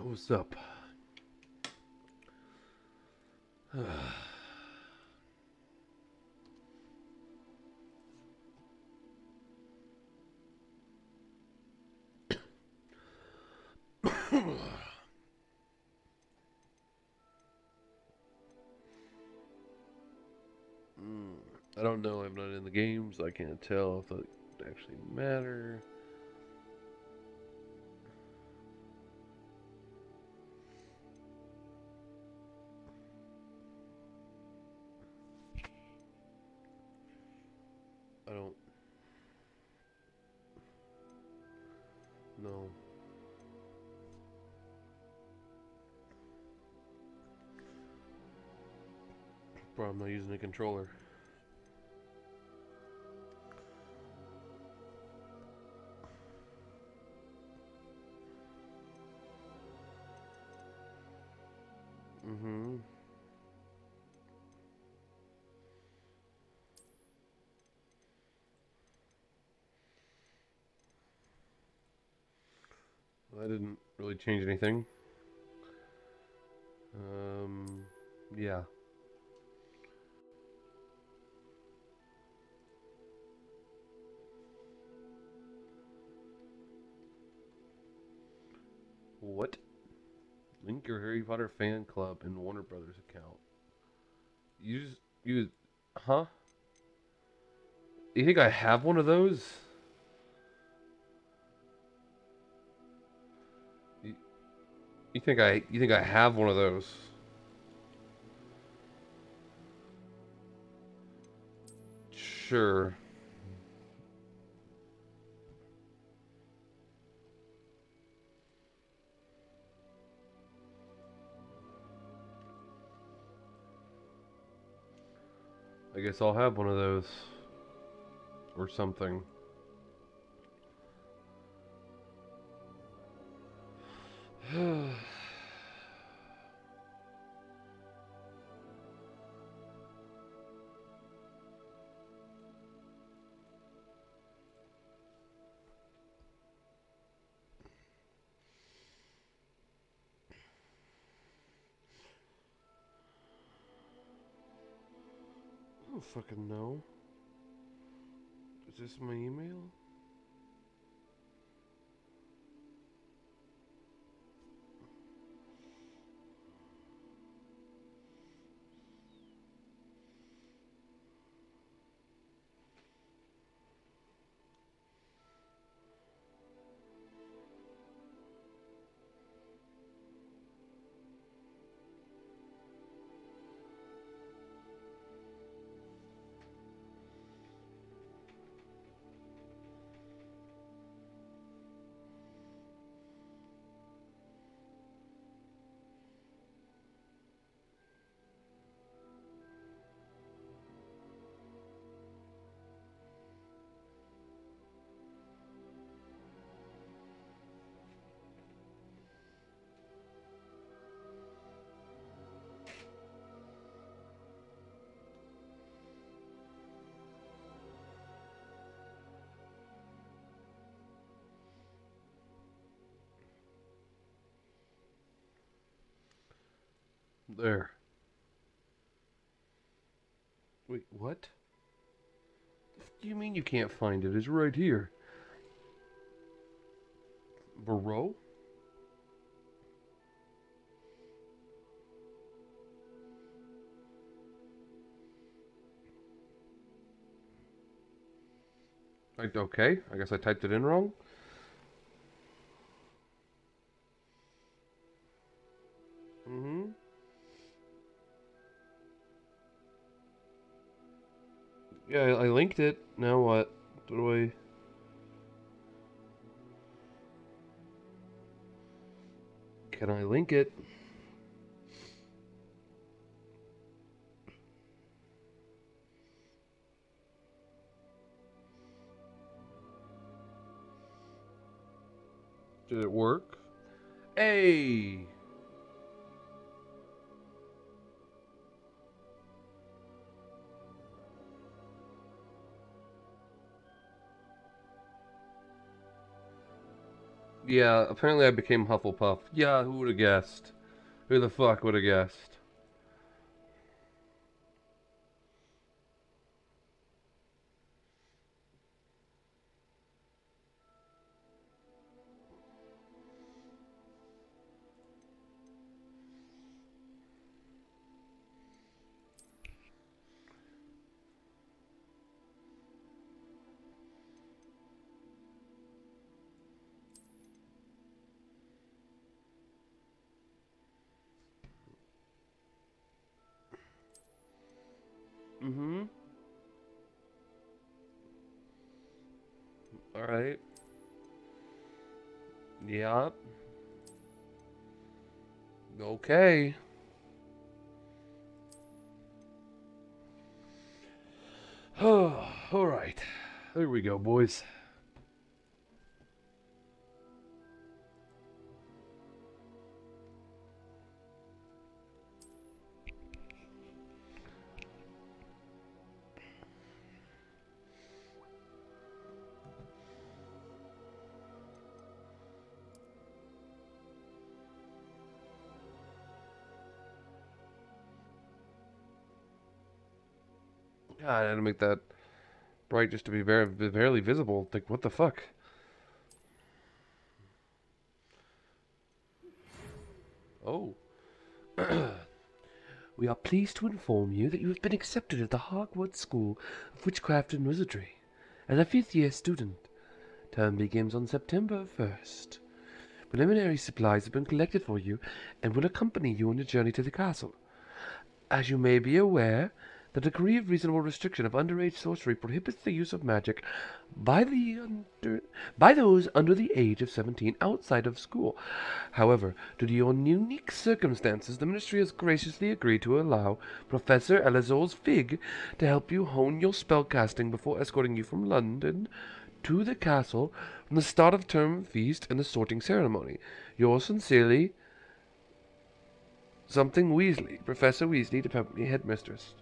What's up? I don't know. I'm not in the games. I can't tell if it actually matter. I don't know. Probably not using a controller. Mm-hmm. That didn't really change anything. Yeah. What? Link your Harry Potter fan club and Warner Brothers account. You, huh? You think I have one of those? You, you think I have one of those? Sure. I guess I'll have one of those. Or something. I don't fucking know. Is this my email? There. Wait, what? What do you mean you can't find it? It's right here. Bro? Okay, I guess I typed it in wrong. Mm-hmm. Yeah, I linked it. Now what? What do I... Can I link it? Did it work? Hey! Yeah, apparently I became Hufflepuff. Yeah, who would have guessed? Who the fuck would have guessed? Mm-hmm. Alright. Yeah. Okay. Alright. There we go, boys. God, I had to make that bright just to be barely visible. Like, what the fuck? Oh. We are pleased to inform you that you have been accepted at the Hogwarts School of Witchcraft and Wizardry as a fifth-year student. Term begins on September 1st. Preliminary supplies have been collected for you and will accompany you on your journey to the castle. As you may be aware, the degree of reasonable restriction of underage sorcery prohibits the use of magic by those under the age of 17 outside of school. However, due to your unique circumstances, the Ministry has graciously agreed to allow Professor Elazor's Fig to help you hone your spellcasting before escorting you from London to the castle from the start of term feast and the sorting ceremony. Yours sincerely, Something Weasley, Professor Weasley, Department Headmistress.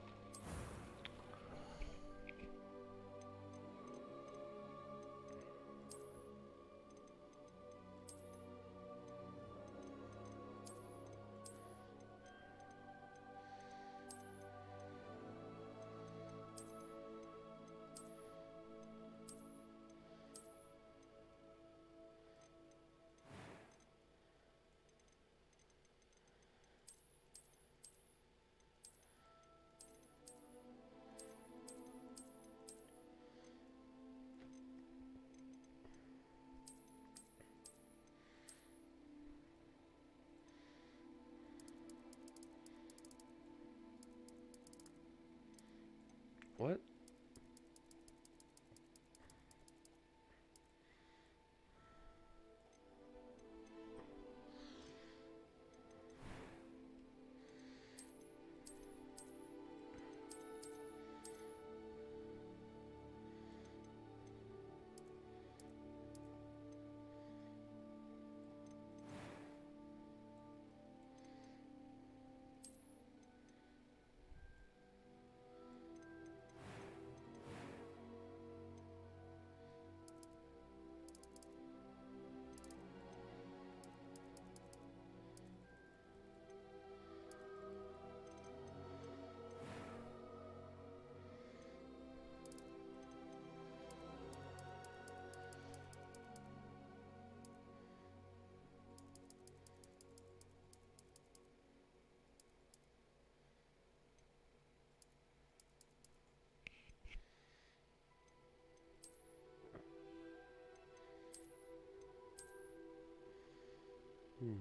What? Hmm.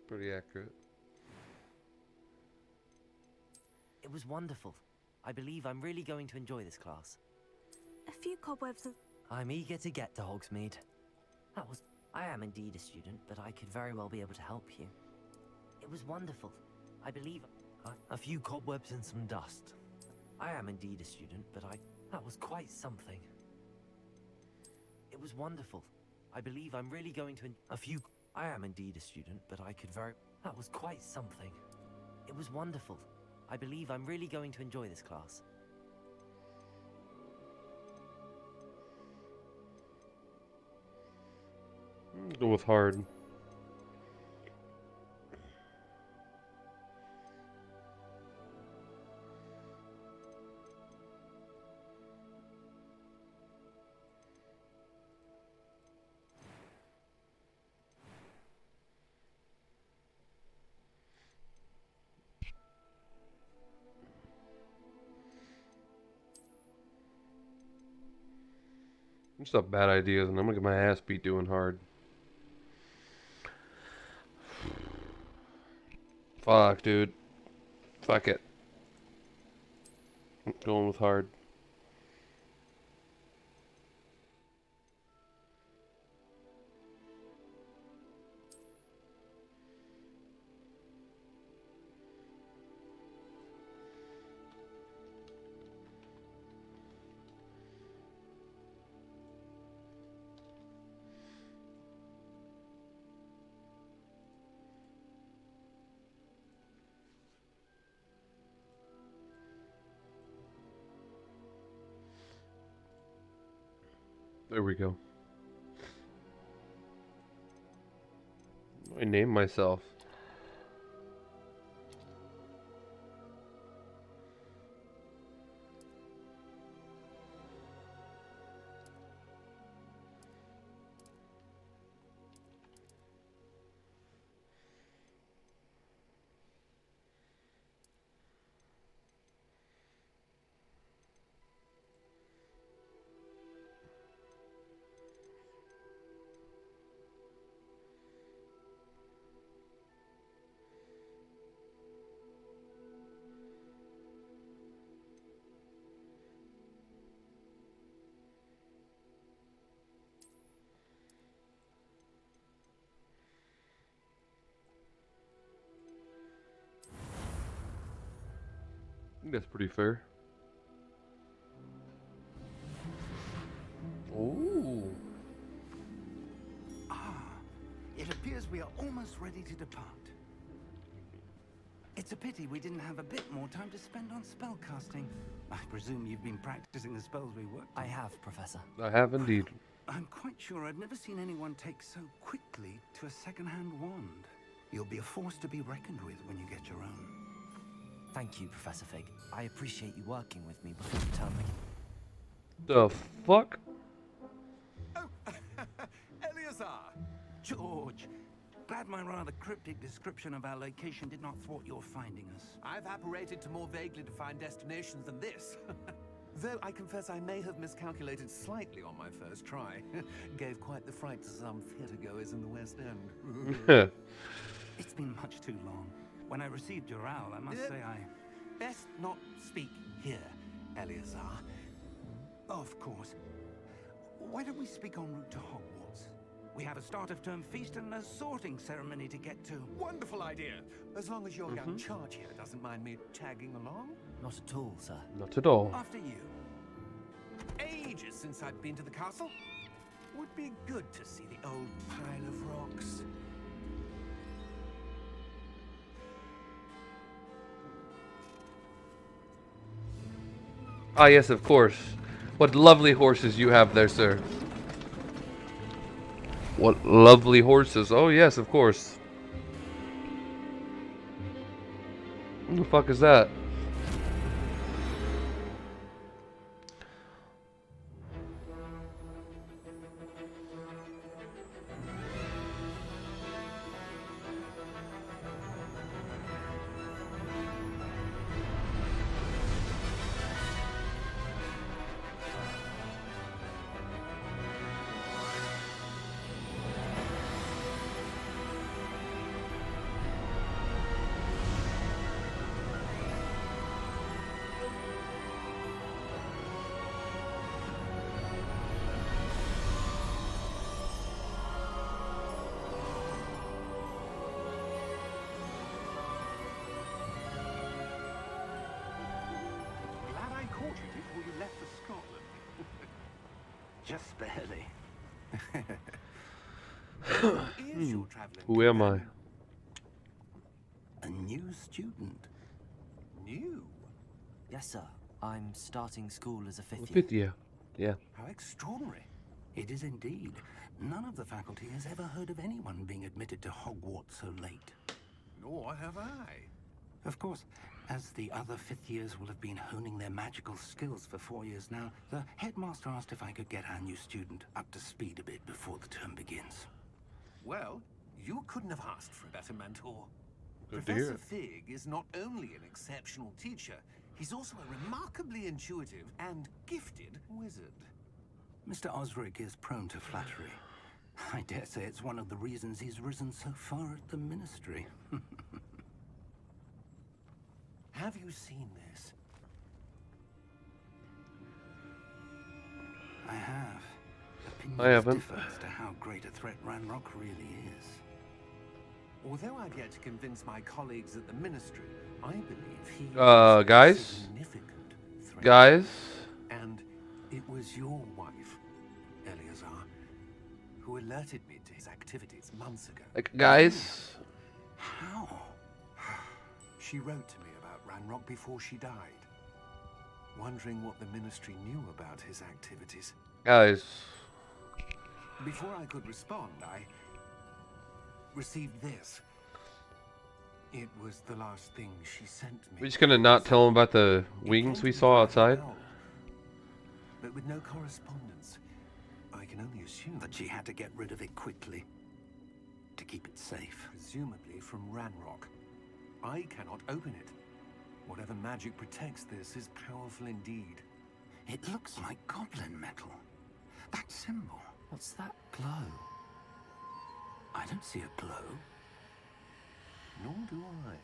Pretty accurate. It was wonderful. I believe I'm really going to enjoy this class. A few cobwebs and... I'm eager to get to Hogsmeade. That was... I am indeed a student, but I could very well be able to help you. It was wonderful. I believe... a few cobwebs and some dust. I am indeed a student, but I... That was quite something. It was wonderful. I believe I'm really going to... A few... I am indeed a student, but I could very... That was quite something. It was wonderful. I believe I'm really going to enjoy this class. Go with hard. It's not bad ideas, and I'm gonna get my ass beat doing hard. Fuck, dude. Fuck it. I'm going with hard. There we go. I named myself. I think that's pretty fair. Ooh. It appears we are almost ready to depart. It's a pity we didn't have a bit more time to spend on spellcasting. I presume you've been practicing the spells we worked on. I have, Professor. I have indeed. I'm quite sure I've never seen anyone take so quickly to a second-hand wand. You'll be a force to be reckoned with when you get your own. Thank you, Professor Fig. I appreciate you working with me before the term begins. The fuck? Oh, Eleazar! George, glad my rather cryptic description of our location did not thwart your finding us. I've apparated to more vaguely defined destinations than this. Though I confess I may have miscalculated slightly on my first try. Gave quite the fright to some theatre-goers in the West End. It's been much too long. When I received your owl, I must say I... Best not speak here, Eleazar. Of course. Why don't we speak en route to Hogwarts? We have a start-of-term feast and a sorting ceremony to get to. Wonderful idea! As long as your young charge here doesn't mind me tagging along. Not at all, sir. Not at all. After you. Ages since I've been to the castle. Would be good to see the old pile of rocks. Ah, yes, of course. What lovely horses you have there, sir. What lovely horses. Oh, yes, of course. What the fuck is that? Glad I caught you before you left for Scotland. Just barely. Who is your traveling Who am I? companion? A new student. New? Yes, sir. I'm starting school as a fifth year. Fifth year. Yeah. How extraordinary. It is indeed. None of the faculty has ever heard of anyone being admitted to Hogwarts so late. Nor have I. Of course, as the other fifth years will have been honing their magical skills for 4 years now, the headmaster asked if I could get our new student up to speed a bit before the term begins. Well, you couldn't have asked for a better mentor. Good to hear Professor it. Fig is not only an exceptional teacher, he's also a remarkably intuitive and gifted wizard. Mr. Osric is prone to flattery. I dare say it's one of the reasons he's risen so far at the ministry. Have you seen this? I have. Opinions I haven't. differ as to how great a threat Ranrock really is. Although I've yet to convince my colleagues at the ministry, I believe he is Guys? a significant threat. Guys? And it was your wife, Eleazar, who alerted me to his activities months ago. Like, guys? How? She wrote to me about Ranrock before she died, wondering what the ministry knew about his activities. Guys. Before I could respond, I received this. It was the last thing she sent me. We're just gonna not tell him about the It wings came we to me saw by outside? mail, but with no correspondence. I can only assume That she had to get rid of it quickly. To keep it safe. presumably from Ranrock. I cannot open it. Whatever magic protects this is powerful indeed. It looks like goblin metal. That symbol. What's that glow? I don't see a glow. Nor do I.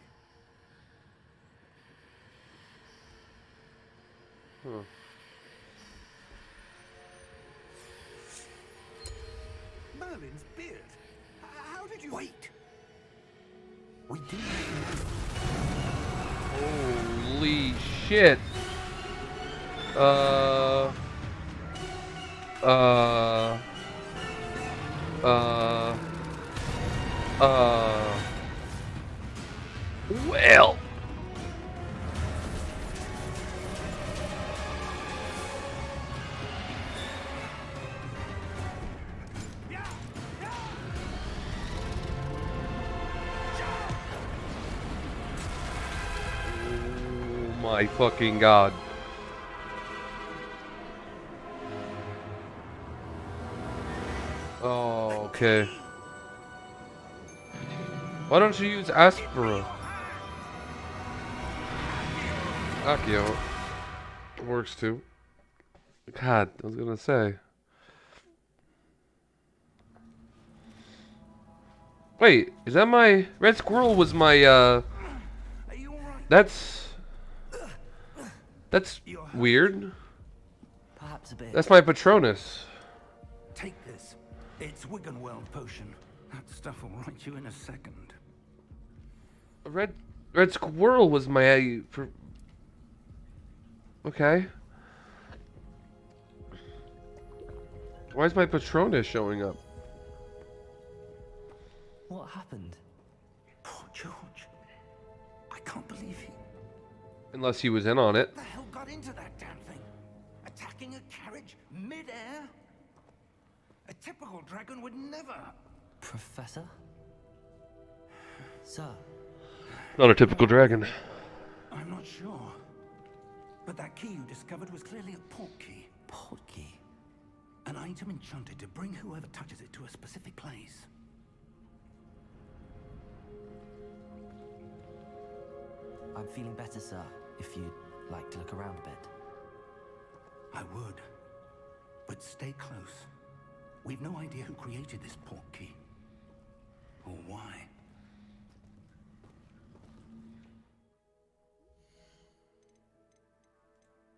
Huh. Merlin's beard. How did you... Wait! We do Holy shit. Uh, well. Oh my fucking god. Oh, okay. Why don't you use Aspera? Accio. Works too. God, I was gonna say. Wait, is that my... Red Squirrel was my, Are you alright? That's weird. Perhaps a bit. That's my Patronus. Take this. It's Wiggenweld potion. That stuff will right you in a second. Red Squirrel was my... Okay. Why is my Patronus showing up? What happened? Poor George. I can't believe he... Unless he was in on it. What the hell got into that damn thing? Attacking a carriage mid-air? A typical dragon would never... Professor? Sir? Not a typical dragon. I'm not sure. But that key you discovered was clearly a port key. Portkey? An item enchanted to bring whoever touches it to a specific place. I'm feeling better, sir. If you'd like to look around a bit. I would. But stay close. We've no idea who created this port key. Or why.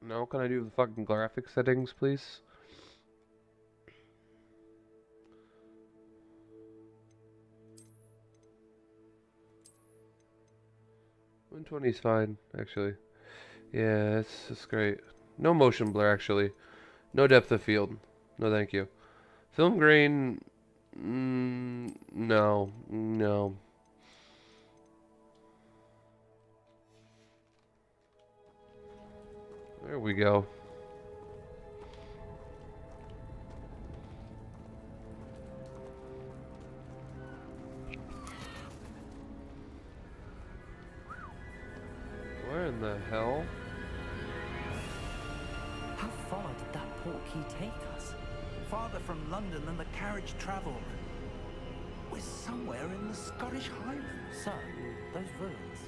No, can I do the fucking graphic settings, please? $120 is fine, actually. Yeah, it's great. No motion blur, actually. No depth of field. No, thank you. Film grain... no. No. we go. Where in the hell? How far did that portkey take us? Farther from London than the carriage travelled. We're somewhere in the Scottish Highlands. Sir, those ruins.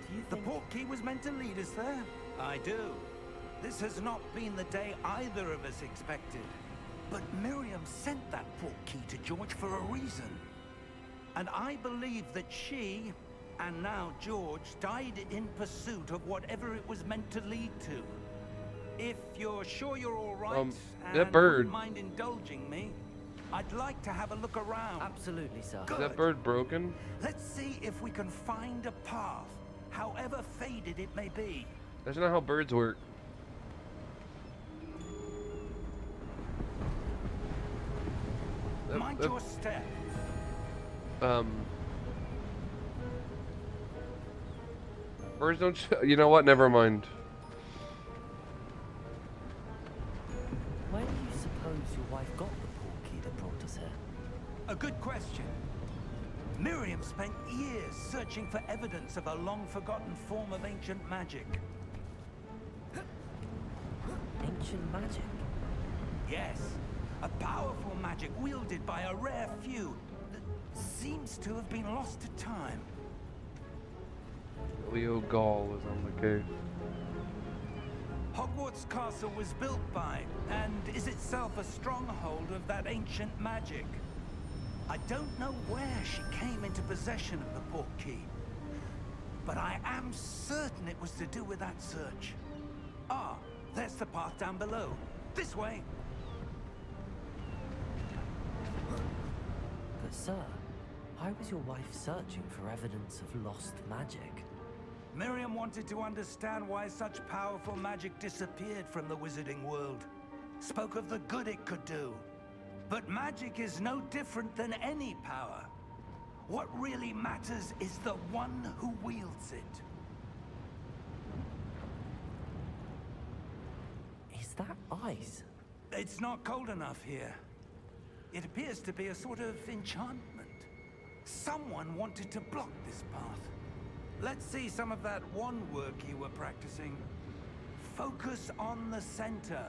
Do you The think... portkey was meant to lead us there? I do. This has not been the day either of us expected. But Miriam sent that portkey to George for a reason. And I believe that she, and now George, died in pursuit of whatever it was meant to lead to. If you're sure you're all right, that and bird. wouldn't mind indulging me, I'd like to have a look around. Absolutely, sir. Is that bird broken? Let's see if we can find a path, however faded it may be. That's not how birds work. Mind your step. Birds don't you know what? Never mind. Where do you suppose your wife got the portkey that brought us here? A good question. Miriam spent years searching for evidence of a long-forgotten form of ancient magic. Ancient magic? Yes, a powerful magic wielded by a rare few that seems to have been lost to time. Leo Gall is on the case. Hogwarts Castle was built by, and is itself a stronghold of that ancient magic. I don't know where she came into possession of the portkey, but I am certain it was to do with that search. Ah, there's the path down below. This way. But sir, why was your wife searching for evidence of lost magic? Miriam wanted to understand why such powerful magic disappeared from the wizarding world. Spoke of the good it could do. But magic is no different than any power. What really matters is the one who wields it. Is that ice? It's not cold enough here. It appears to be a sort of enchantment. Someone wanted to block this path. Let's see some of that wand work you were practicing. Focus on the center.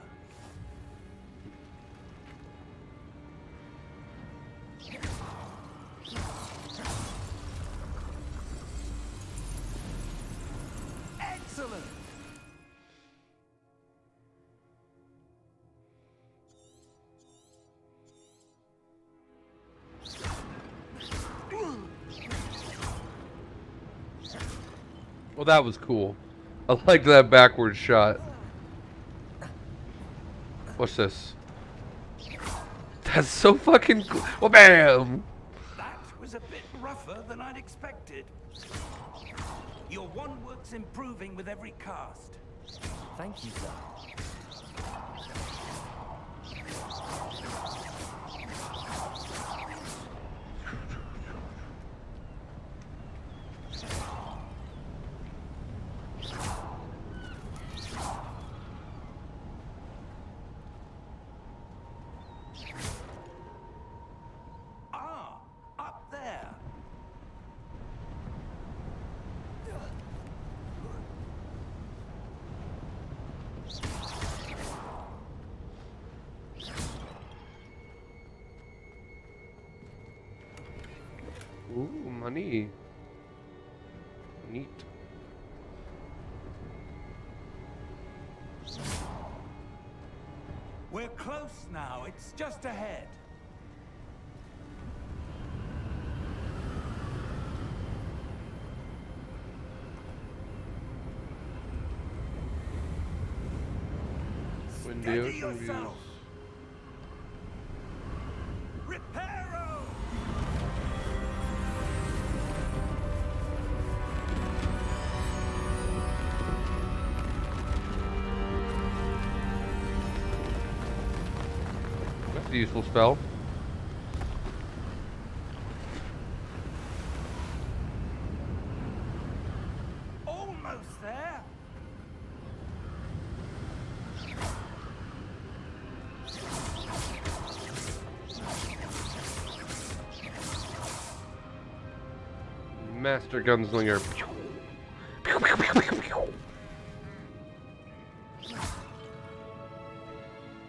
Excellent! Well, that was cool. I liked that backward shot. What's this? That's so fucking cool. Well, bam! That was a bit rougher than I'd expected. Your wand work's improving with every cast. Thank you, sir. Ah, up there. Ooh, money. Neat. We're close now. It's just ahead. Windy Steady ocean views. yourself. Reparo! That's a useful spell. Almost there. Master Gunslinger.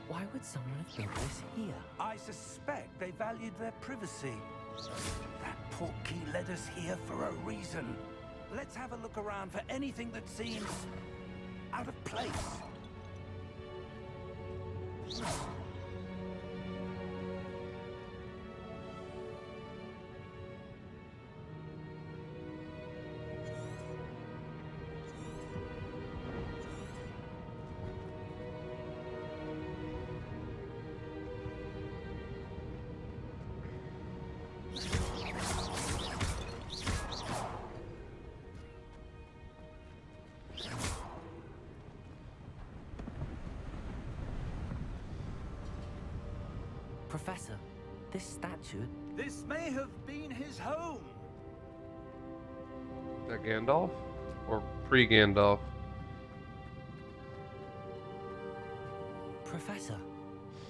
Why would someone have built this here? I suspect they valued their privacy. That portkey led us here for a reason. Let's have a look around for anything that seems out of place. Professor, this statue... This may have been his home. Is that Gandalf? Or pre-Gandalf? Professor,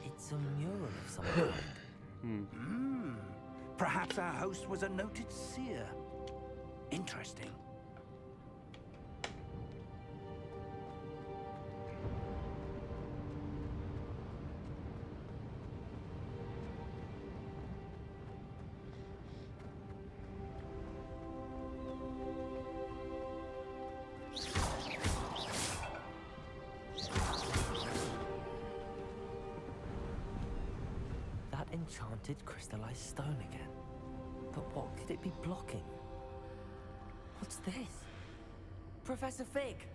it's a mural of some kind. Perhaps our host was a noted seer. Interesting. That enchanted crystallized stone again. But what could it be blocking? What's this? Professor Fig!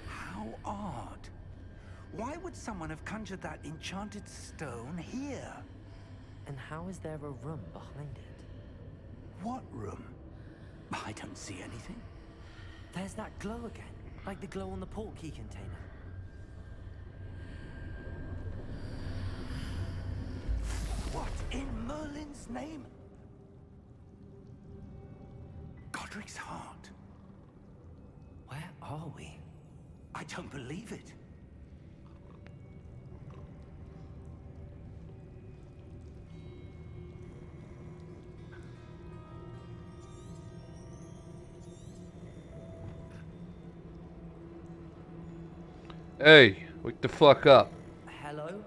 How odd. Why would someone have conjured that enchanted stone here? And how is there a room behind it? What room? I don't see anything. There's that glow again, like the glow on the portkey container. What in Merlin's name? Godric's heart. Where are we? I don't believe it. Hey, wake the fuck up. Hello?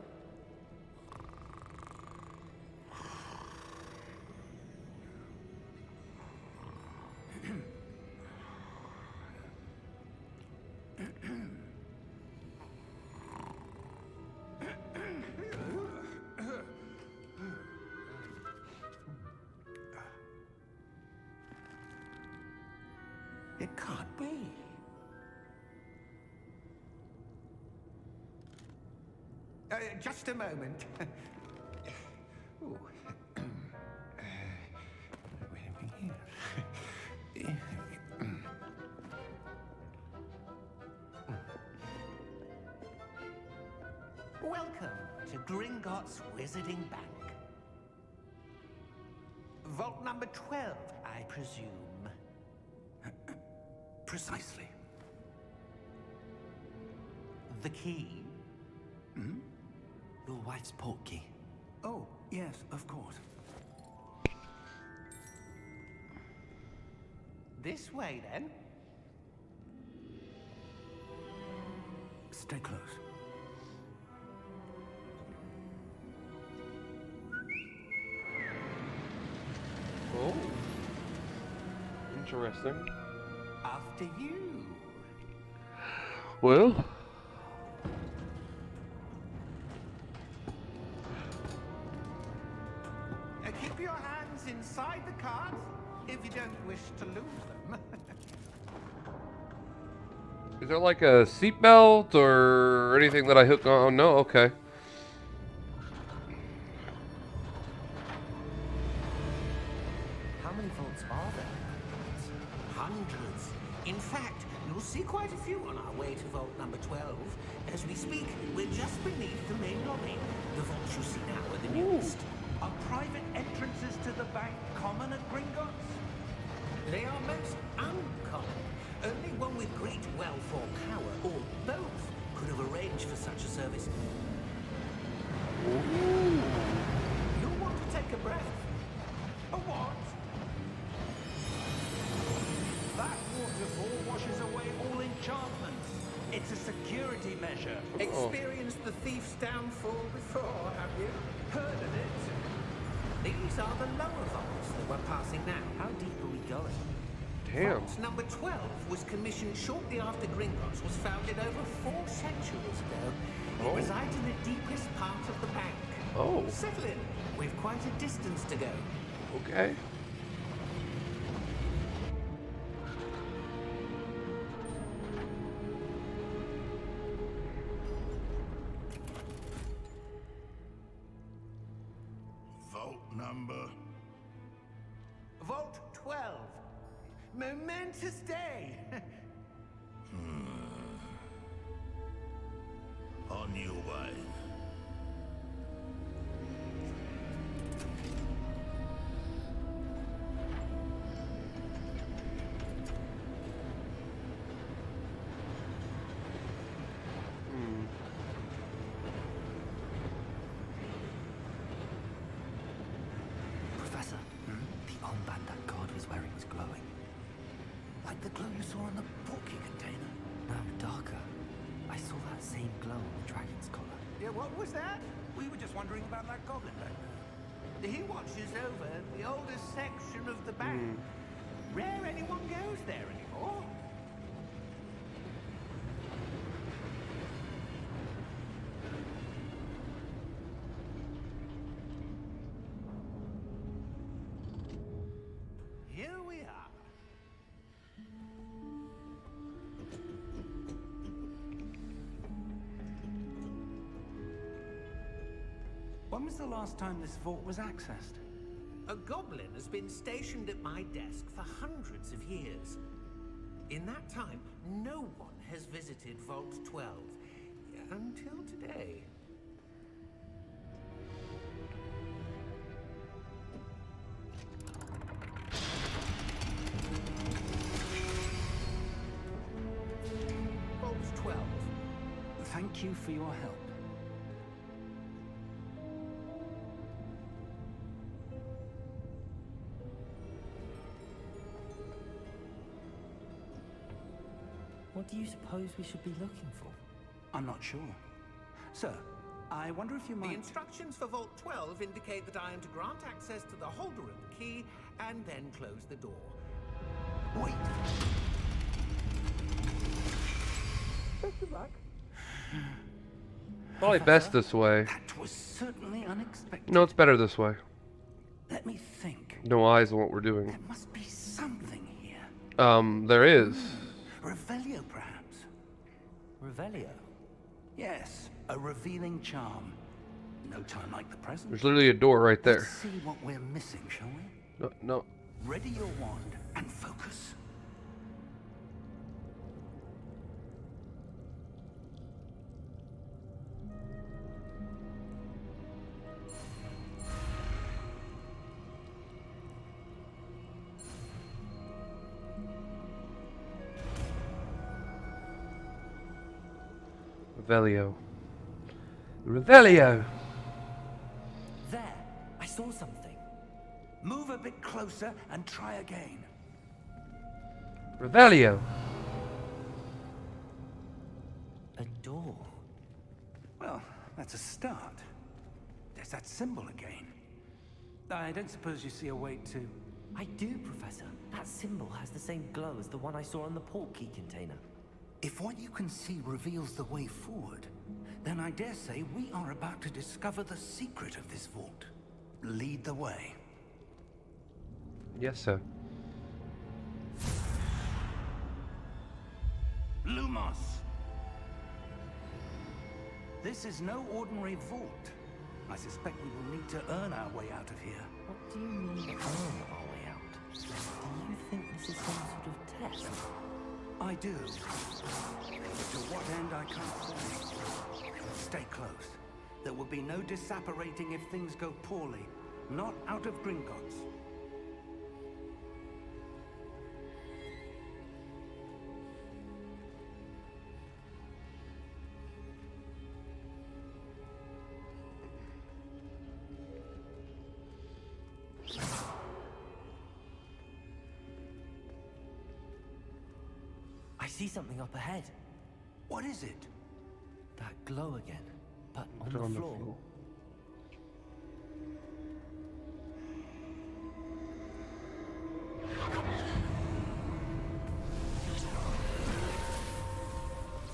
It can't be. Just a moment. Ooh. Where are we here? Welcome to Gringotts Wizarding Bank. Vault number 12, I presume. Precisely. The key? Your wife's portkey. Oh, yes, of course. This way, then. Stay close. Oh. Interesting. After you. Well. Keep your hands inside the cart if you don't wish to lose them. Is there like a seatbelt or anything that I hook on? No? Okay. How many vaults are there? Hundreds. In fact, you'll see quite a few on our way to vault number 12. As we speak, we're just beneath the main lobby. The vaults you see now are the newest. Are private entrances to the bank common at Gringotts? They are most uncommon. anyone with great wealth or power, or both, could have arranged for such a service. You'll want to take a breath. A what? That waterfall washes away all enchantments. It's a security measure. Experienced the thief's downfall before, have you? Heard of it? These are the lower vaults that we're passing now. How deep are we going? Damn. Vault number 12 was commissioned shortly after Gringotts was founded over 4 centuries ago. It resides in the deepest part of the bank. Oh. Settle in. We've quite a distance to go. Okay. Vault number. Vault 12. Momentous day. On your way. Professor, the armband that guard was wearing was glowing. Like the glow you saw in the porky container. No, darker. I saw that same glow on the dragon's collar. Yeah, what was that? We were just wondering about that goblin back there. He watches over the oldest section of the bank. Rare anyone goes there anymore. Here we are. When was the last time this vault was accessed? A goblin has been stationed at my desk for hundreds of years. In that time, no one has visited Vault 12 until today. Vault 12. Thank you for your help. What do you suppose we should be looking for? I'm not sure. Sir, I wonder if you The might... instructions for Vault 12 indicate that I am to grant access to the holder of the key and then close the door. Wait! Probably best this way. That was certainly unexpected. No, it's better this way. Let me think. No eyes on what we're doing. There must be something here. There is. Revelio, perhaps? Revelio? Yes, a revealing charm. No time like the present. There's literally a door right there. Let's see what we're missing, shall we? No, no. Ready your wand and focus. Revelio. Revelio! There! I saw something. Move a bit closer and try again. Revelio! A door. Well, that's a start. There's that symbol again. I don't suppose you see a way to... I do, Professor. That symbol has the same glow as the one I saw on the port key container. If what you can see reveals the way forward, then I dare say we are about to discover the secret of this vault. Lead the way. Yes, sir. Lumos! This is no ordinary vault. I suspect we will need to earn our way out of here. What do you mean, earn our way out? Do you think this is some sort of test? I do. To what end, I can't say. Stay close. There will be no disapparating if things go poorly. Not out of Gringotts. see something up ahead. What is it? That glow again, but on It's the on the floor. floor.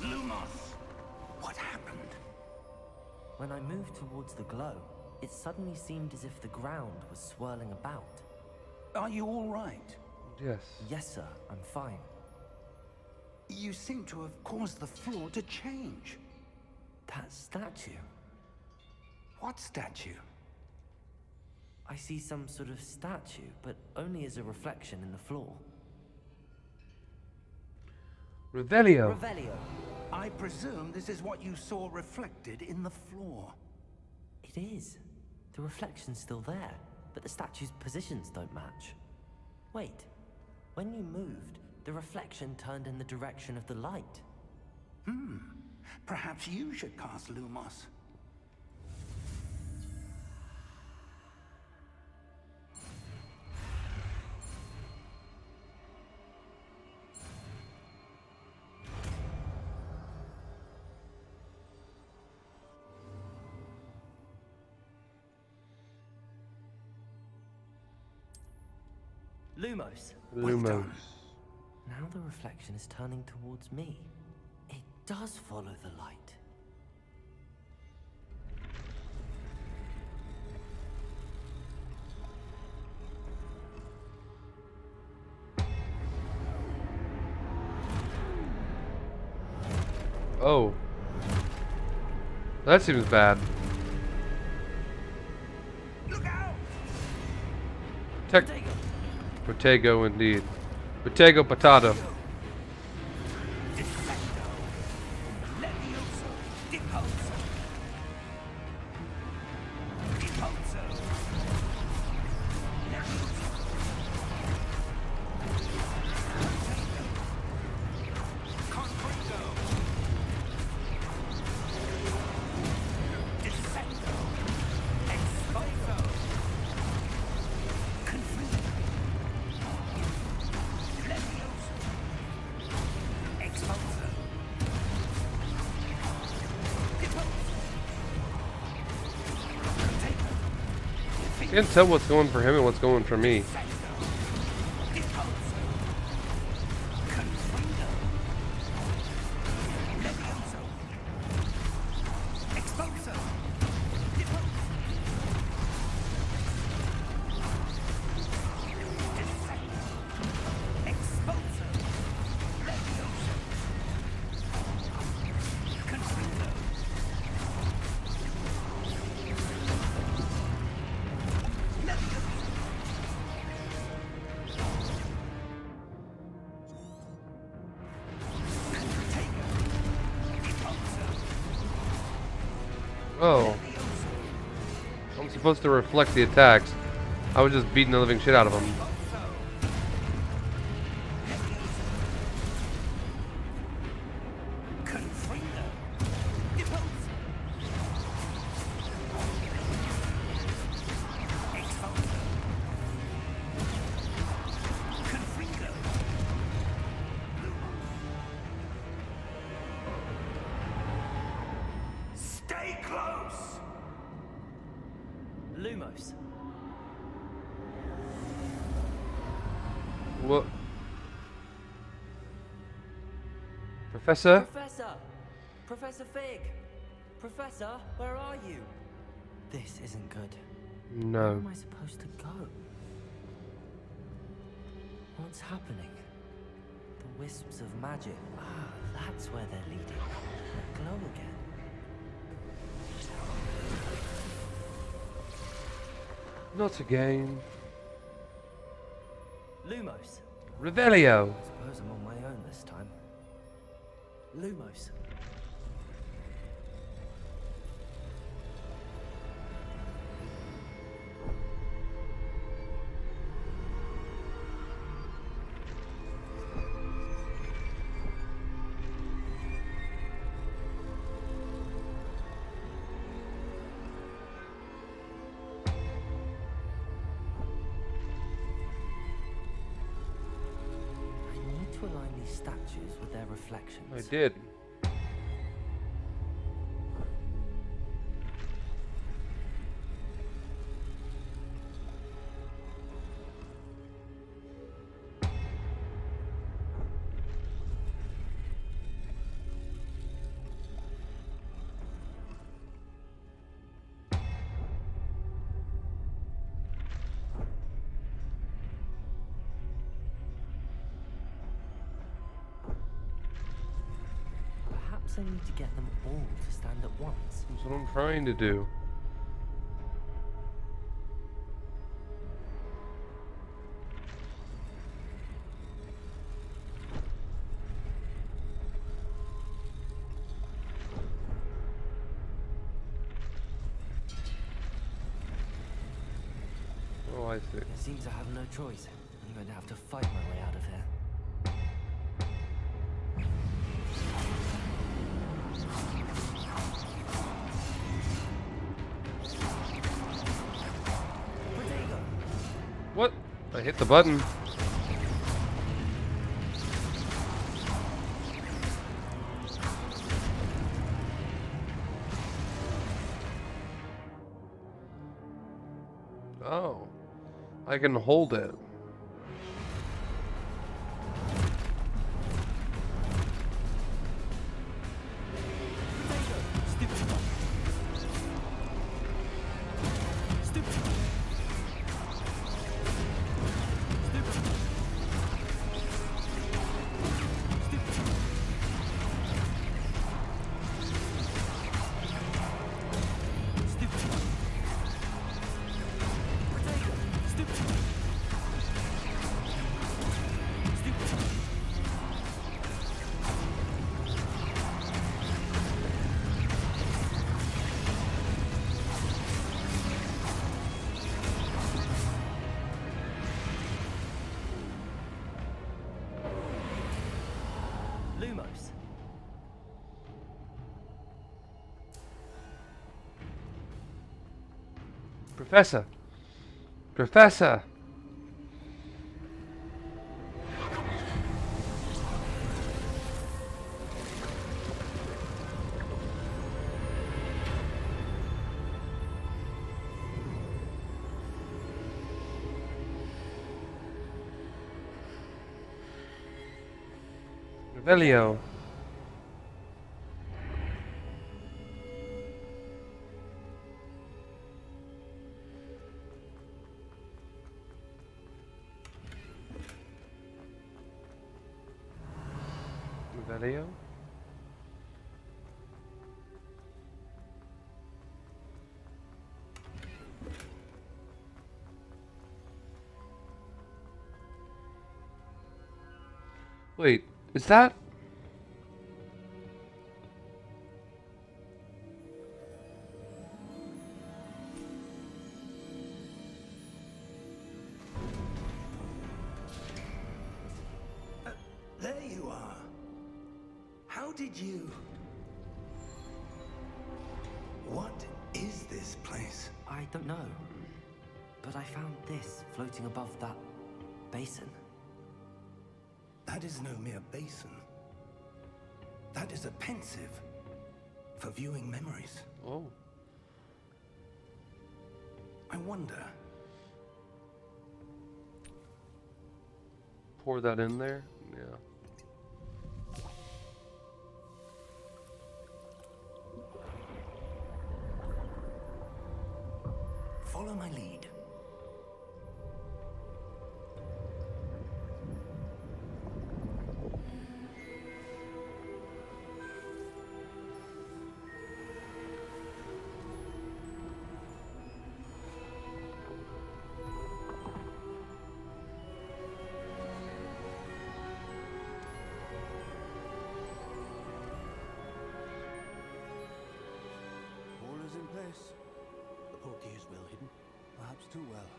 Lumos! What happened? When I moved towards the glow, it suddenly seemed as if the ground was swirling about. Are you all right? Yes. Yes, sir, I'm fine. You seem to have caused the floor to change. That statue. What statue? I see some sort of statue, but only as a reflection in the floor. Revelio. Revelio. I presume this is what you saw reflected in the floor. It is. The reflection's still there, but the statue's positions don't match. Wait. When you moved, the reflection turned in the direction of the light. Perhaps you should cast Lumos. Lumos. Well Lumos. done. Now the reflection is turning towards me. It does follow the light. Oh. That seems bad. Look out! Tech. Protego indeed. Protego potato. Defecto. Levioso. Deposo. Deposo. Levioso. Confringo. Defecto. Exposo. Confringo. Levioso. Exposo. I can't tell what's going for him and what's going for me. Oh. I'm supposed to reflect the attacks. I was just beating the living shit out of him. Stay close! Lumos. What? Professor? Professor! Professor Fig! Professor, where are you? This isn't good. Where No. am I supposed to go? What's happening? The wisps of magic. Ah, that's where they're leading. That glow again. Not again. Lumos. Revelio. I suppose I'm on my own this time. Lumos. I need to allow mind these statues with their reflections? I did. Perhaps I need to get them all to stand at once. That's what I'm trying to do. Oh, I see. It seems I have no choice. I'm going to have to fight my way out of here. What? I hit the button. Oh. I can hold it. Lumos. Professor! Professor! Revelio. Revelio. Wait, is that? There you are. How did you... What is this place? I don't know. But I found this floating above that basin. That is no mere basin. That is a pensive for viewing memories. Oh. I wonder... Pour that in there? Yeah. Follow my lead. All is in place. The portkey is well hidden, perhaps too well.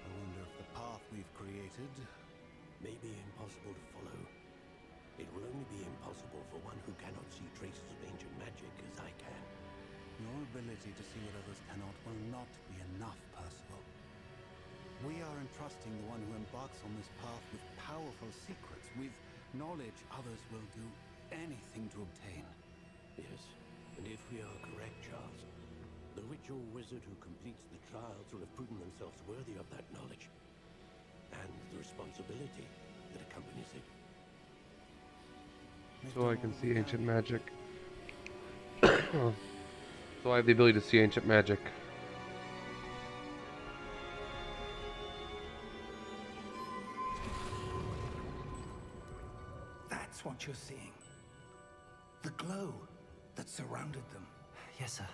I wonder if the path we've created May be impossible to follow. It will only be impossible for one who cannot see traces of ancient magic as I can. Your ability to see what others cannot will not be enough, Percival. We are entrusting the one who embarks on this path with powerful secrets with knowledge others will do anything to obtain. Yes, and if we are correct, Charles, the ritual wizard who completes the trials will have proven themselves worthy of that knowledge and the responsibility that accompanies it. So I can see ancient magic. So I have the ability to see ancient magic. That's what you're seeing. The glow that surrounded them. Yes, sir.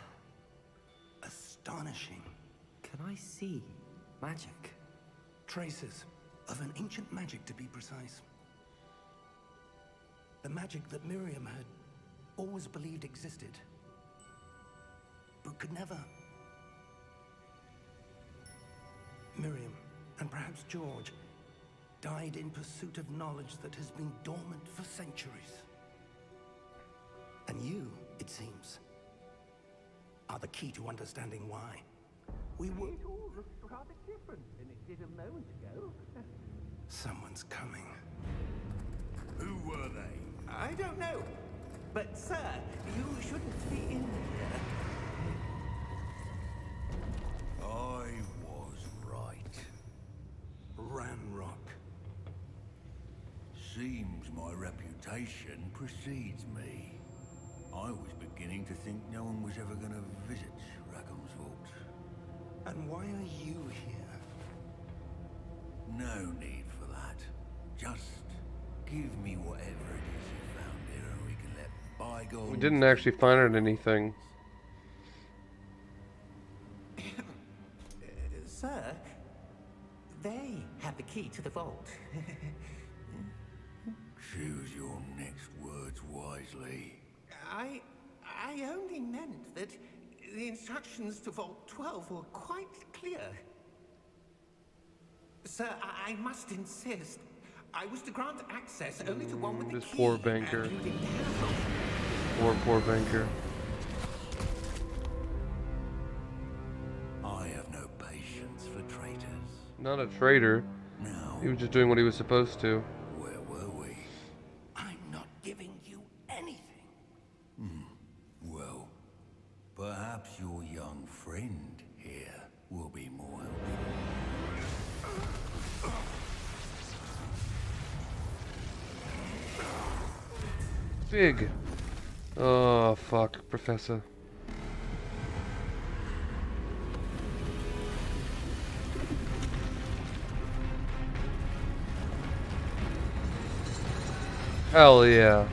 Astonishing. Can I see magic? Traces of an ancient magic, to be precise. The magic that Miriam had always believed existed, but could never. Miriam, and perhaps George, died in pursuit of knowledge that has been dormant for centuries. And you, it seems, are the key to understanding why. We were... It all looks rather different than it did a moment ago. Someone's coming. Who were they? I don't know. But, sir, you shouldn't be in here. I was right. Ranrock. Seems my reputation precedes me. I was beginning to think no one was ever going to visit Rackham's vault. And why are you here? No need for that. Just give me whatever it is you found here and we can let bygones... We didn't actually find anything. Sir, they have the key to the vault. Choose your next words wisely. I only meant that the instructions to Vault 12 were quite clear. Sir, I must insist. I was to grant access only to one with the This key. poor banker. And you didn't have Poor banker. I have no patience for traitors. Not a traitor. Now, He was just doing what he was supposed to. where were we? I'm not giving you anything. Well, perhaps your young friend here will be more helpful. Big. Oh, fuck, Professor. Hell yeah.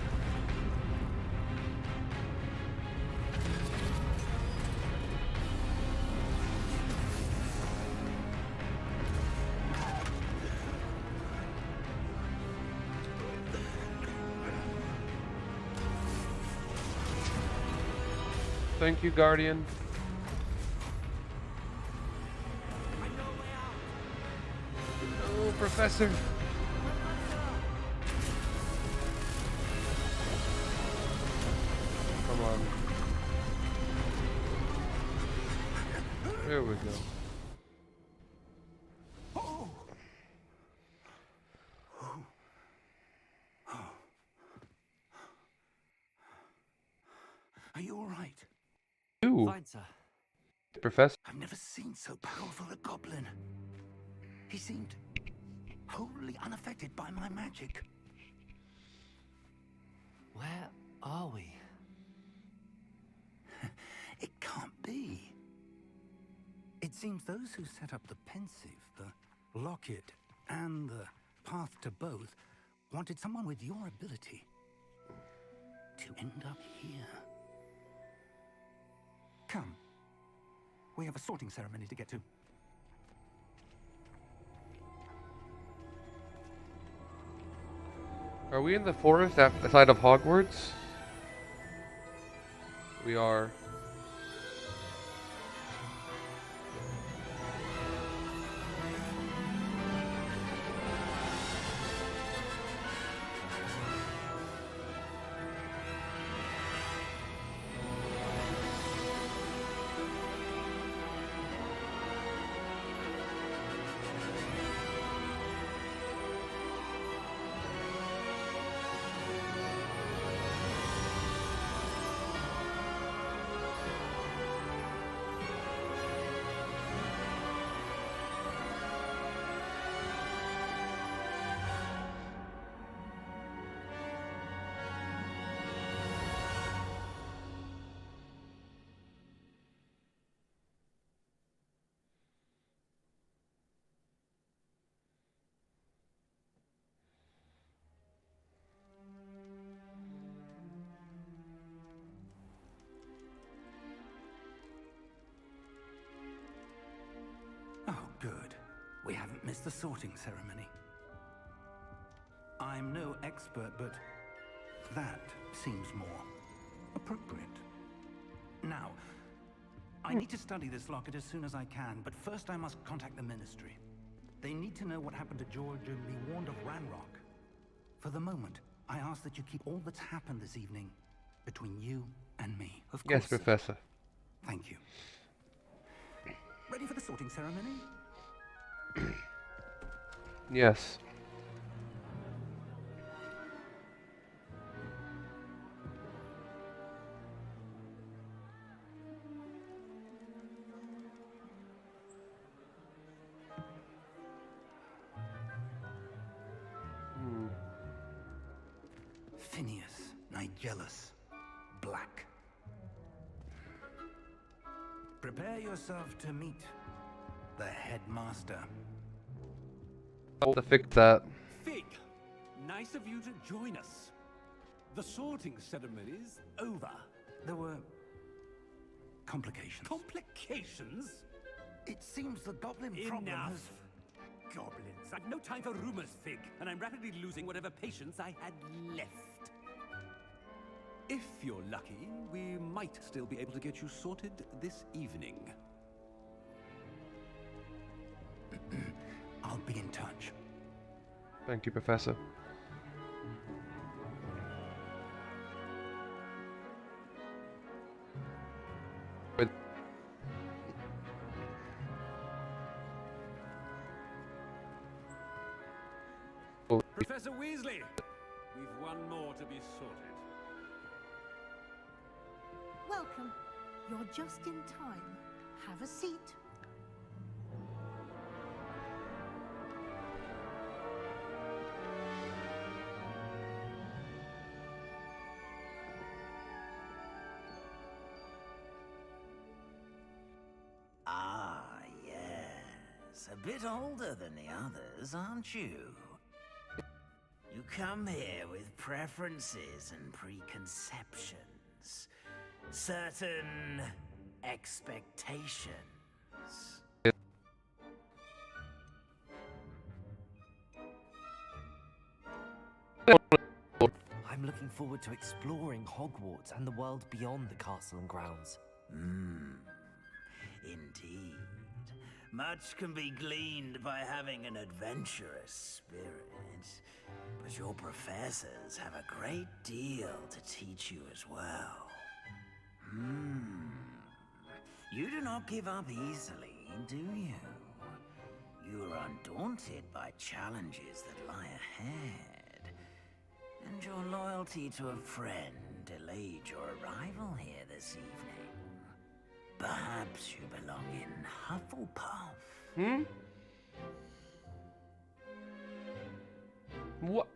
Thank you, Guardian. Oh, Professor. Come on. There we go. Are you all right? Ooh, Fine, sir. Professor. I've never seen so powerful a goblin. He seemed wholly unaffected by my magic. Where are we? It can't be. It seems those who set up the pensive, the locket, and the path to both wanted someone with your ability to end up here. Come. We have a sorting ceremony to get to. Are we in the forest outside of Hogwarts? We are. It's the sorting ceremony. I'm no expert, but that seems more appropriate. Now, I need to study this locket as soon as I can, but first I must contact the Ministry. They need to know what happened to George and be warned of Ranrock. For the moment, I ask that you keep all that's happened this evening between you and me. Of course. Yes, Professor. Thank you. Ready for the sorting ceremony? Yes. Phineas, Nigellus, Black. Prepare yourself to meet the headmaster. I'll have to fix that. Fig, nice of you to join us. The sorting ceremony's over. There were complications. Complications? It seems the goblin problem Enough. has... Goblins. I've no time for rumors, Fig, and I'm rapidly losing whatever patience I had left. If you're lucky, we might still be able to get you sorted this evening. I'll be in touch. Thank you, Professor. Professor Weasley, we've one more to be sorted. Welcome. You're just in time. Have a seat. Ah, yes. A bit older than the others, aren't you? You come here with preferences and preconceptions. Certain expectations. I'm looking forward to exploring Hogwarts and the world beyond the castle and grounds. Indeed. Much can be gleaned by having an adventurous spirit. But your professors have a great deal to teach you as well. You do not give up easily, do you? You are undaunted by challenges that lie ahead. And your loyalty to a friend delayed your arrival here this evening. Perhaps you belong in Hufflepuff. What?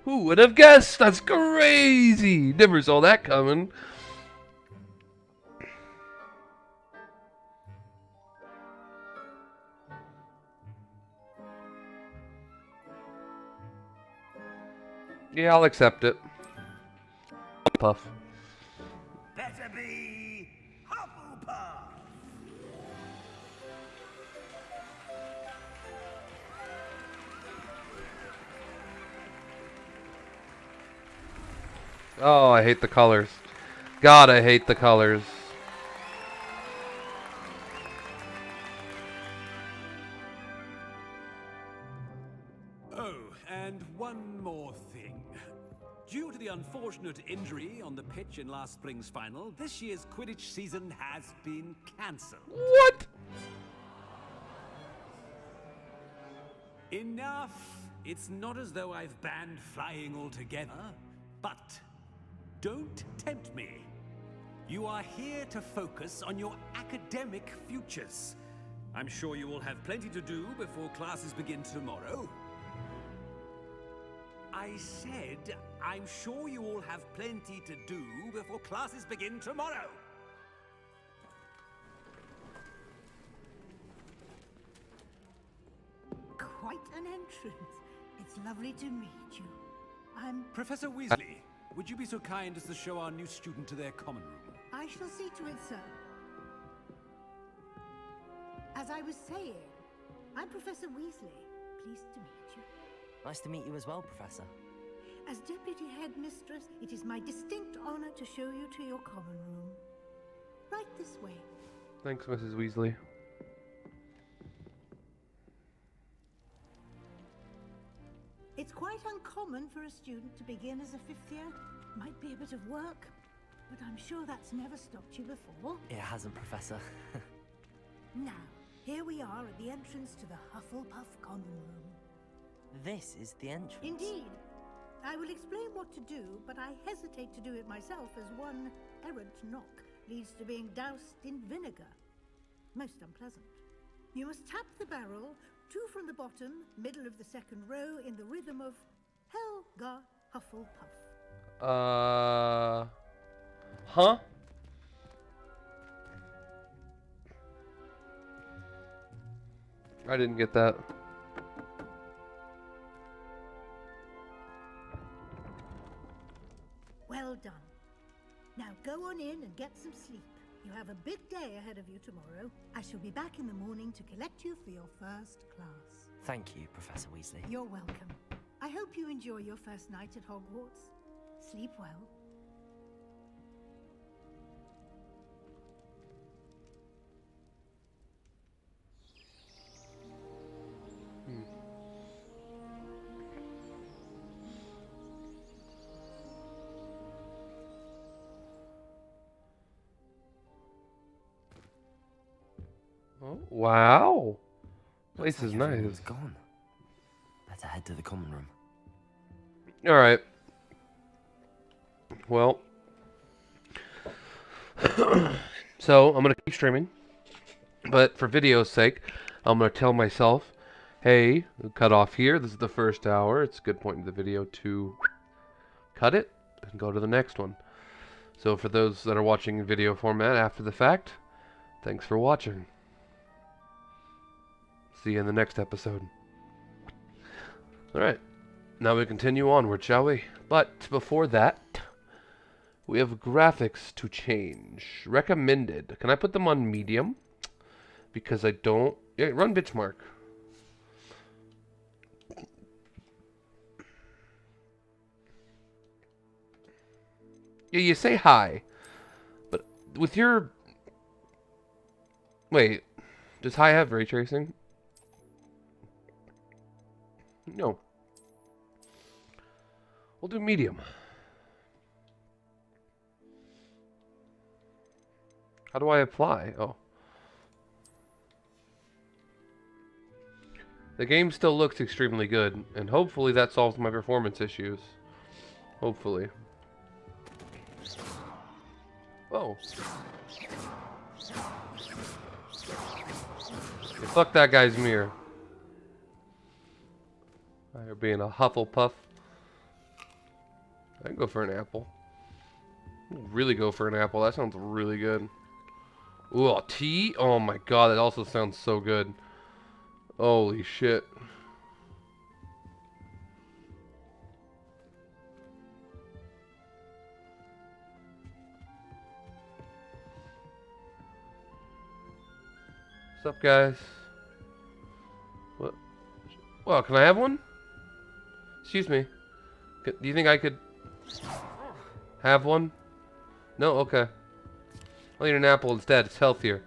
Who would have guessed? That's crazy! Never saw that coming. Yeah, I'll accept it. Puff. Better be Hufflepuff! Oh, I hate the colors. God, I hate the colors. Oh, and one more thing. Due to the unfortunate injury on the pitch in last spring's final, this year's Quidditch season has been cancelled. What? Enough! It's not as though I've banned flying altogether, but don't tempt me. You are here to focus on your academic futures. I'm sure you will have plenty to do before classes begin tomorrow. I said, I'm sure you all have plenty to do before classes begin tomorrow. Quite an entrance. It's lovely to meet you. I'm... Professor Weasley, would you be so kind as to show our new student to their common room? I shall see to it, sir. As I was saying, I'm Professor Weasley. Pleased to meet you. Nice to meet you as well, Professor. As Deputy Headmistress, it is my distinct honor to show you to your common room. Right this way. Thanks, Mrs. Weasley. It's quite uncommon for a student to begin as a fifth year. Might be a bit of work, but I'm sure that's never stopped you before. It hasn't, Professor. Now, here we are at the entrance to the Hufflepuff common room. This is the entrance. Indeed. I will explain what to do, but I hesitate to do it myself as one errant knock leads to being doused in vinegar. Most unpleasant. You must tap the barrel, 2 from the bottom, middle of the second row, in the rhythm of Helga Hufflepuff. Huh? I didn't get that. Well done. Now go on in and get some sleep. You have a big day ahead of you tomorrow. I shall be back in the morning to collect you for your first class. Thank you, Professor Weasley. You're welcome. I hope you enjoy your first night at Hogwarts. Sleep well. Oh, wow. Place is Everyone's nice. gone. Better head to the common room. Alright. Well. So, I'm going to keep streaming. But for video's sake, I'm going to tell myself, hey, cut off here. This is the first hour. It's a good point in the video to cut it and go to the next one. So for those that are watching in video format after the fact, thanks for watching. See you in the next episode. Alright. Now we continue onward, shall we? But before that, we have graphics to change. Recommended. Can I put them on medium? Because I don't... Yeah, run Bitchmark. Yeah, you say hi. But with your... Wait. Does hi have ray tracing? No. We'll do medium. How do I apply? Oh. The game still looks extremely good, and hopefully that solves my performance issues. Hopefully. Oh. Hey, fuck that guy's mirror. You're being a Hufflepuff. I can go for an apple. Really go for an apple. That sounds really good. Ooh, tea? Oh my god, that also sounds so good. Holy shit. What's up, guys? What? Well, can I have one? Excuse me. Do you think I could have one? No? Okay. I'll eat an apple instead. It's healthier.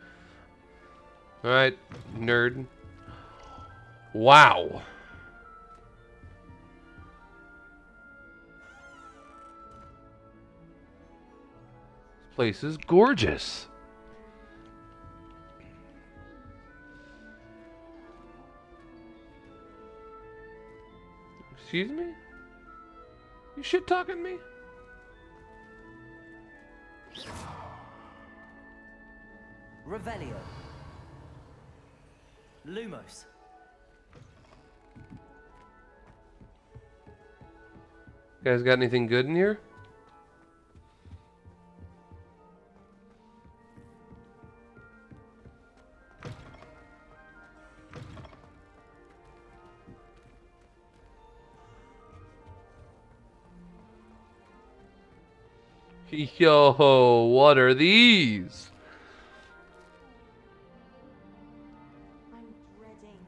Alright, nerd. Wow. This place is gorgeous. Excuse me? You shit talking me? Revelio. Lumos. You guys got anything good in here? Yo, what are these? I'm dreading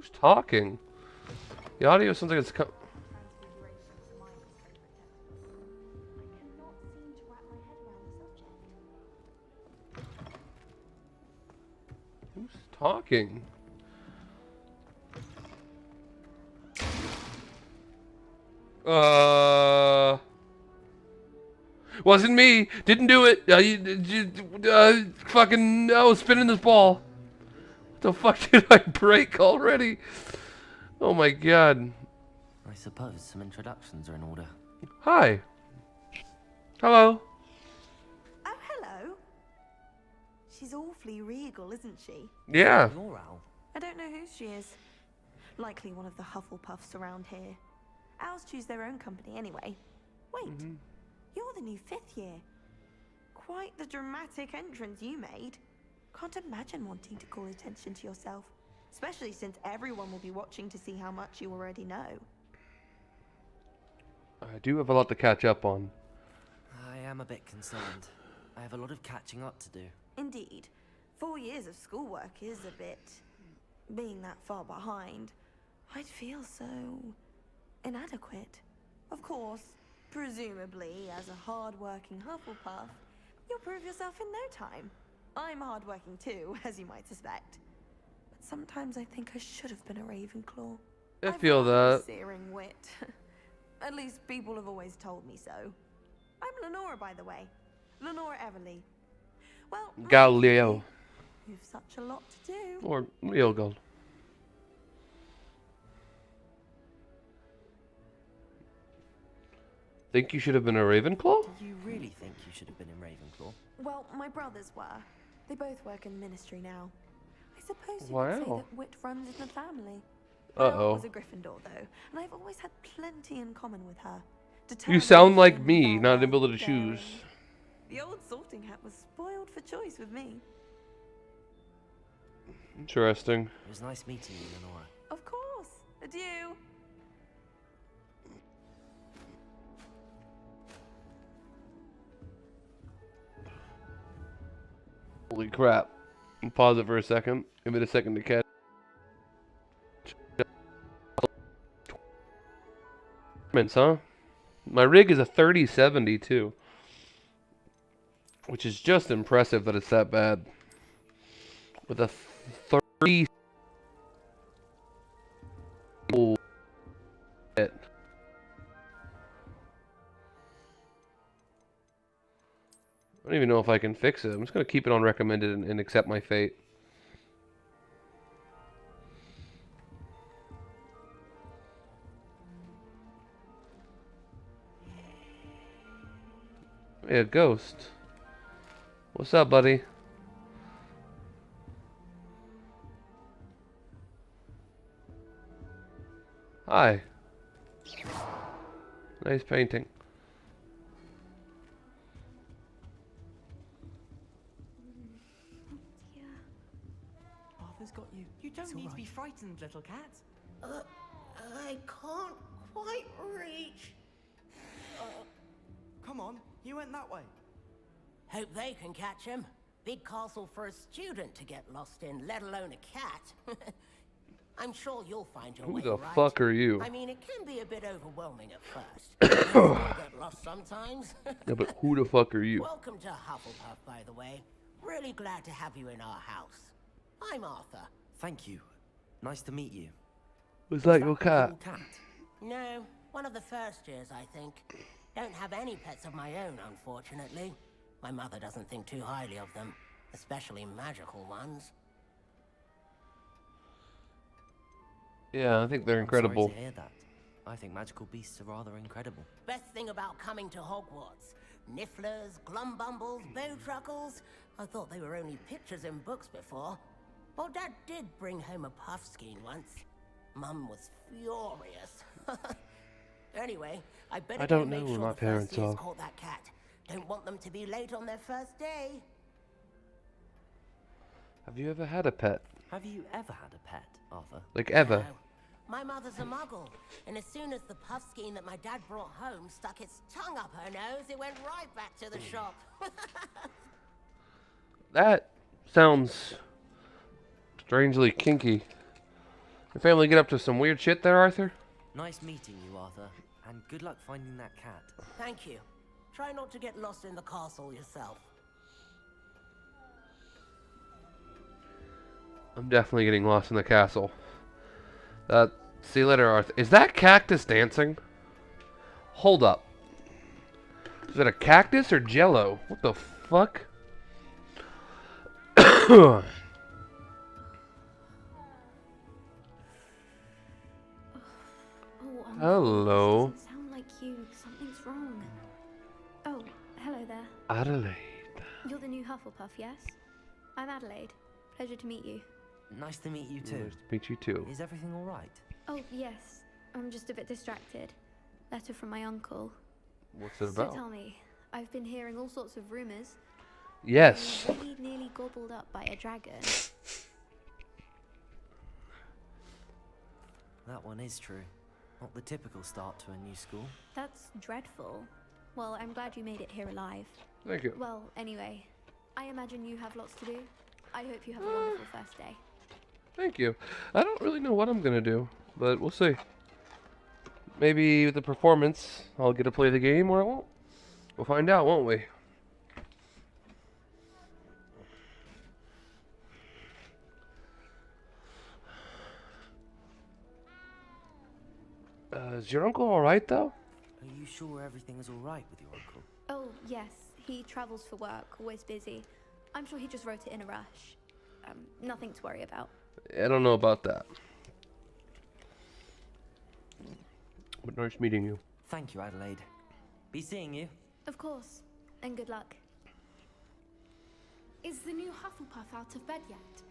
Who's talking? The audio sounds like it's Who's talking? Wasn't me. Didn't do it. Fucking, I was spinning this ball. What the fuck did I break already? Oh my god. I suppose some introductions are in order. Hi. Hello. Oh, hello. She's awfully regal, isn't she? Yeah. Your owl. I don't know who she is. Likely one of the Hufflepuffs around here. Owls choose their own company anyway. Wait, you're the new 5th year. Quite the dramatic entrance you made. Can't imagine wanting to call attention to yourself, especially since everyone will be watching to see how much you already know. I do have a lot to catch up on. I am a bit concerned. I have a lot of catching up to do. Indeed. 4 years of schoolwork is a bit... being that far behind, I'd feel so... inadequate. Of course, presumably, as a hard-working Hufflepuff, you'll prove yourself in no time. I'm hard-working too, as you might suspect. But sometimes I think I should have been a Ravenclaw. I feel that. Searing wit. At least people have always told me so. I'm Lenora, by the way. Lenora Everly. Well, Galileo. you've such a lot to do. Or real gold. Think you should have been a Ravenclaw? Do you really think you should have been in Ravenclaw? Well, my brothers were. They both work in the ministry now. I suppose you Wow. could say that wit runs in the family. Uh-oh. I was a Gryffindor, though, and I've always had plenty in common with her. You sound like me, Determination, not able to daring. choose. The old sorting hat was spoiled for choice with me. Interesting. It was nice meeting you, Lenora. Of course. Adieu. Holy crap. Pause it for a second. Give it a second to catch. Huh? My rig is a 3070 too. Which is just impressive that it's that bad. With a 30 hit. I don't even know if I can fix it. I'm just going to keep it on recommended and accept my fate. Hey, a ghost. What's up, buddy? Hi. Nice painting. Arthur's got you. You don't need to be frightened, little cat. I can't quite reach. Come on, you went that way. Hope they can catch him. Big castle for a student to get lost in, let alone a cat. I'm sure you'll find your way. Who the right. fuck are you? I mean, it can be a bit overwhelming at first. You get lost sometimes. Yeah, but who the fuck are you? Welcome to Hufflepuff, by the way. Really glad to have you in our house. I'm Arthur. Thank you. Nice to meet you. Was that your a cat? cool cat? No, one of the first years, I think. Don't have any pets of my own, unfortunately. My mother doesn't think too highly of them, especially magical ones. Yeah, I think they're incredible. I'm sorry to hear that. I think magical beasts are rather incredible. Best thing about coming to Hogwarts. Nifflers, glumbumbles, bowtruckles. I thought they were only pictures in books before. Well, Dad did bring home a puffskein once. Mum was furious. Anyway, I better I don't go make know sure who my the parents first years are. caught that cat. Don't want them to be late on their first day. Have you ever had a pet? Have you ever had a pet, Arthur? Like ever? No. My mother's a muggle, and as soon as the puffskein that my dad brought home stuck its tongue up her nose, it went right back to the shop. That sounds strangely kinky. Your family get up to some weird shit there, Arthur? Nice meeting you, Arthur. And good luck finding that cat. Thank you. Try not to get lost in the castle yourself. I'm definitely getting lost in the castle. See you later, Arthur. Is that cactus dancing? Hold up. Is it a cactus or jello? What the fuck? Oh, Hello. Doesn't sound like you. Something's wrong. Oh, hello there. Adelaide. You're the new Hufflepuff, yes? I'm Adelaide. Pleasure to meet you. Nice to meet you too. Nice to meet you too. Is everything all right? Oh, yes. I'm just a bit distracted. Letter from my uncle. What's it about? So tell me, I've been hearing all sorts of rumors. Yes. You were really nearly gobbled up by a dragon. That one is true. Not the typical start to a new school. That's dreadful. Well, I'm glad you made it here alive. Thank you. Well, anyway, I imagine you have lots to do. I hope you have a wonderful first day. Thank you. I don't really know what I'm gonna do, but we'll see. Maybe with the performance, I'll get to play the game, or I won't. We'll find out, won't we? Is your uncle alright, though? Are you sure everything is all right with your uncle? Oh, yes. He travels for work, always busy. I'm sure he just wrote it in a rush. Nothing to worry about. I don't know about that. But nice meeting you. Thank you, Adelaide. Be seeing you. Of course. And good luck. Is the new Hufflepuff out of bed yet?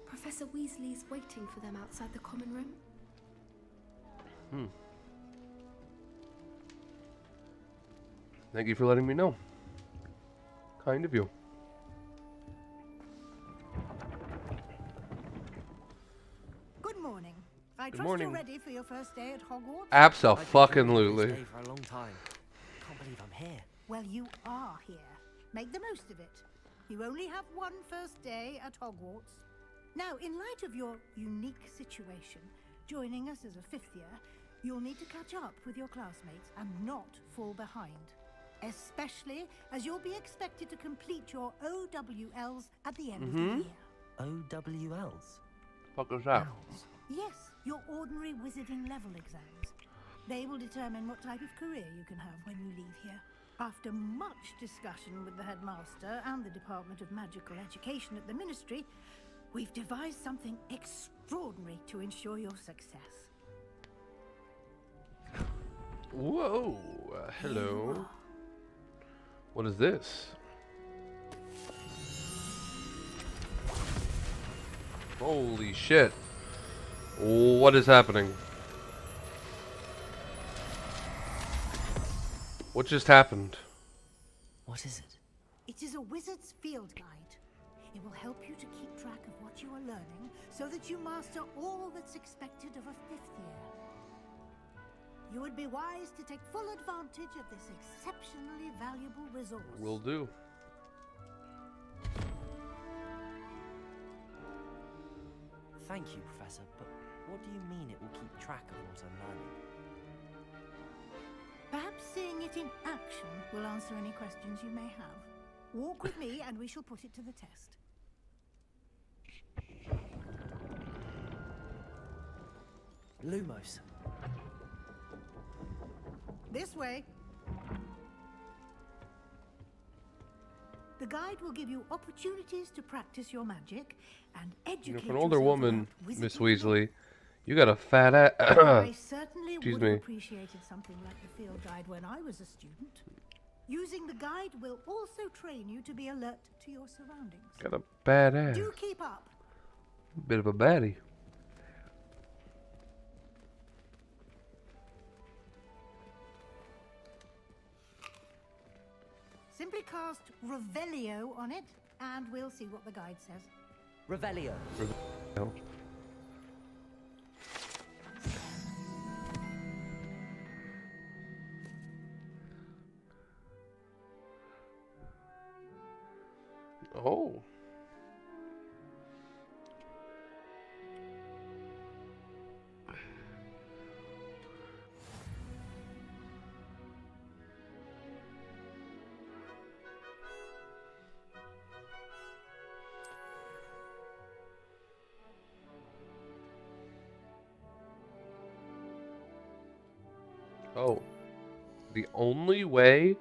Professor Weasley's waiting for them outside the common room. Thank you for letting me know. Kind of you. Good morning. I Good trust morning. you're ready for your first day at Hogwarts? Abso-fucking-lutely. I've been for a long time. Can't believe I'm here. Well, you are here. Make the most of it. You only have one first day at Hogwarts. Now, in light of your unique situation, joining us as a fifth year, you'll need to catch up with your classmates and not fall behind. Especially as you'll be expected to complete your OWLs at the end of the year. OWLs? Fuck is that? Yes, your ordinary wizarding level exams. They will determine what type of career you can have when you leave here. After much discussion with the headmaster and the Department of Magical Education at the Ministry, we've devised something extraordinary to ensure your success. Whoa. Hello. What is this? Holy shit. What is happening? What just happened? What is it? It is a wizard's field guide. It will help you to keep track of what you are learning so that you master all that's expected of a fifth year. You would be wise to take full advantage of this exceptionally valuable resource. Will do. Thank you, Professor, but what do you mean it will keep track of what I'm learning? Perhaps seeing it in action will answer any questions you may have. Walk with me and we shall put it to the test. Lumos. This way. The guide will give you opportunities to practice your magic and educate You know, for an older yourself woman, about Miss wizarding. Weasley, you got a fat ass. I certainly Excuse would me. have appreciated something like the field guide when I was a student. Using the guide will also train you to be alert to your surroundings. Got a bad ass. Do keep up. Bit of a baddie. Simply cast Revelio on it, and we'll see what the guide says. Revelio. No. Oh. Oh. The only way?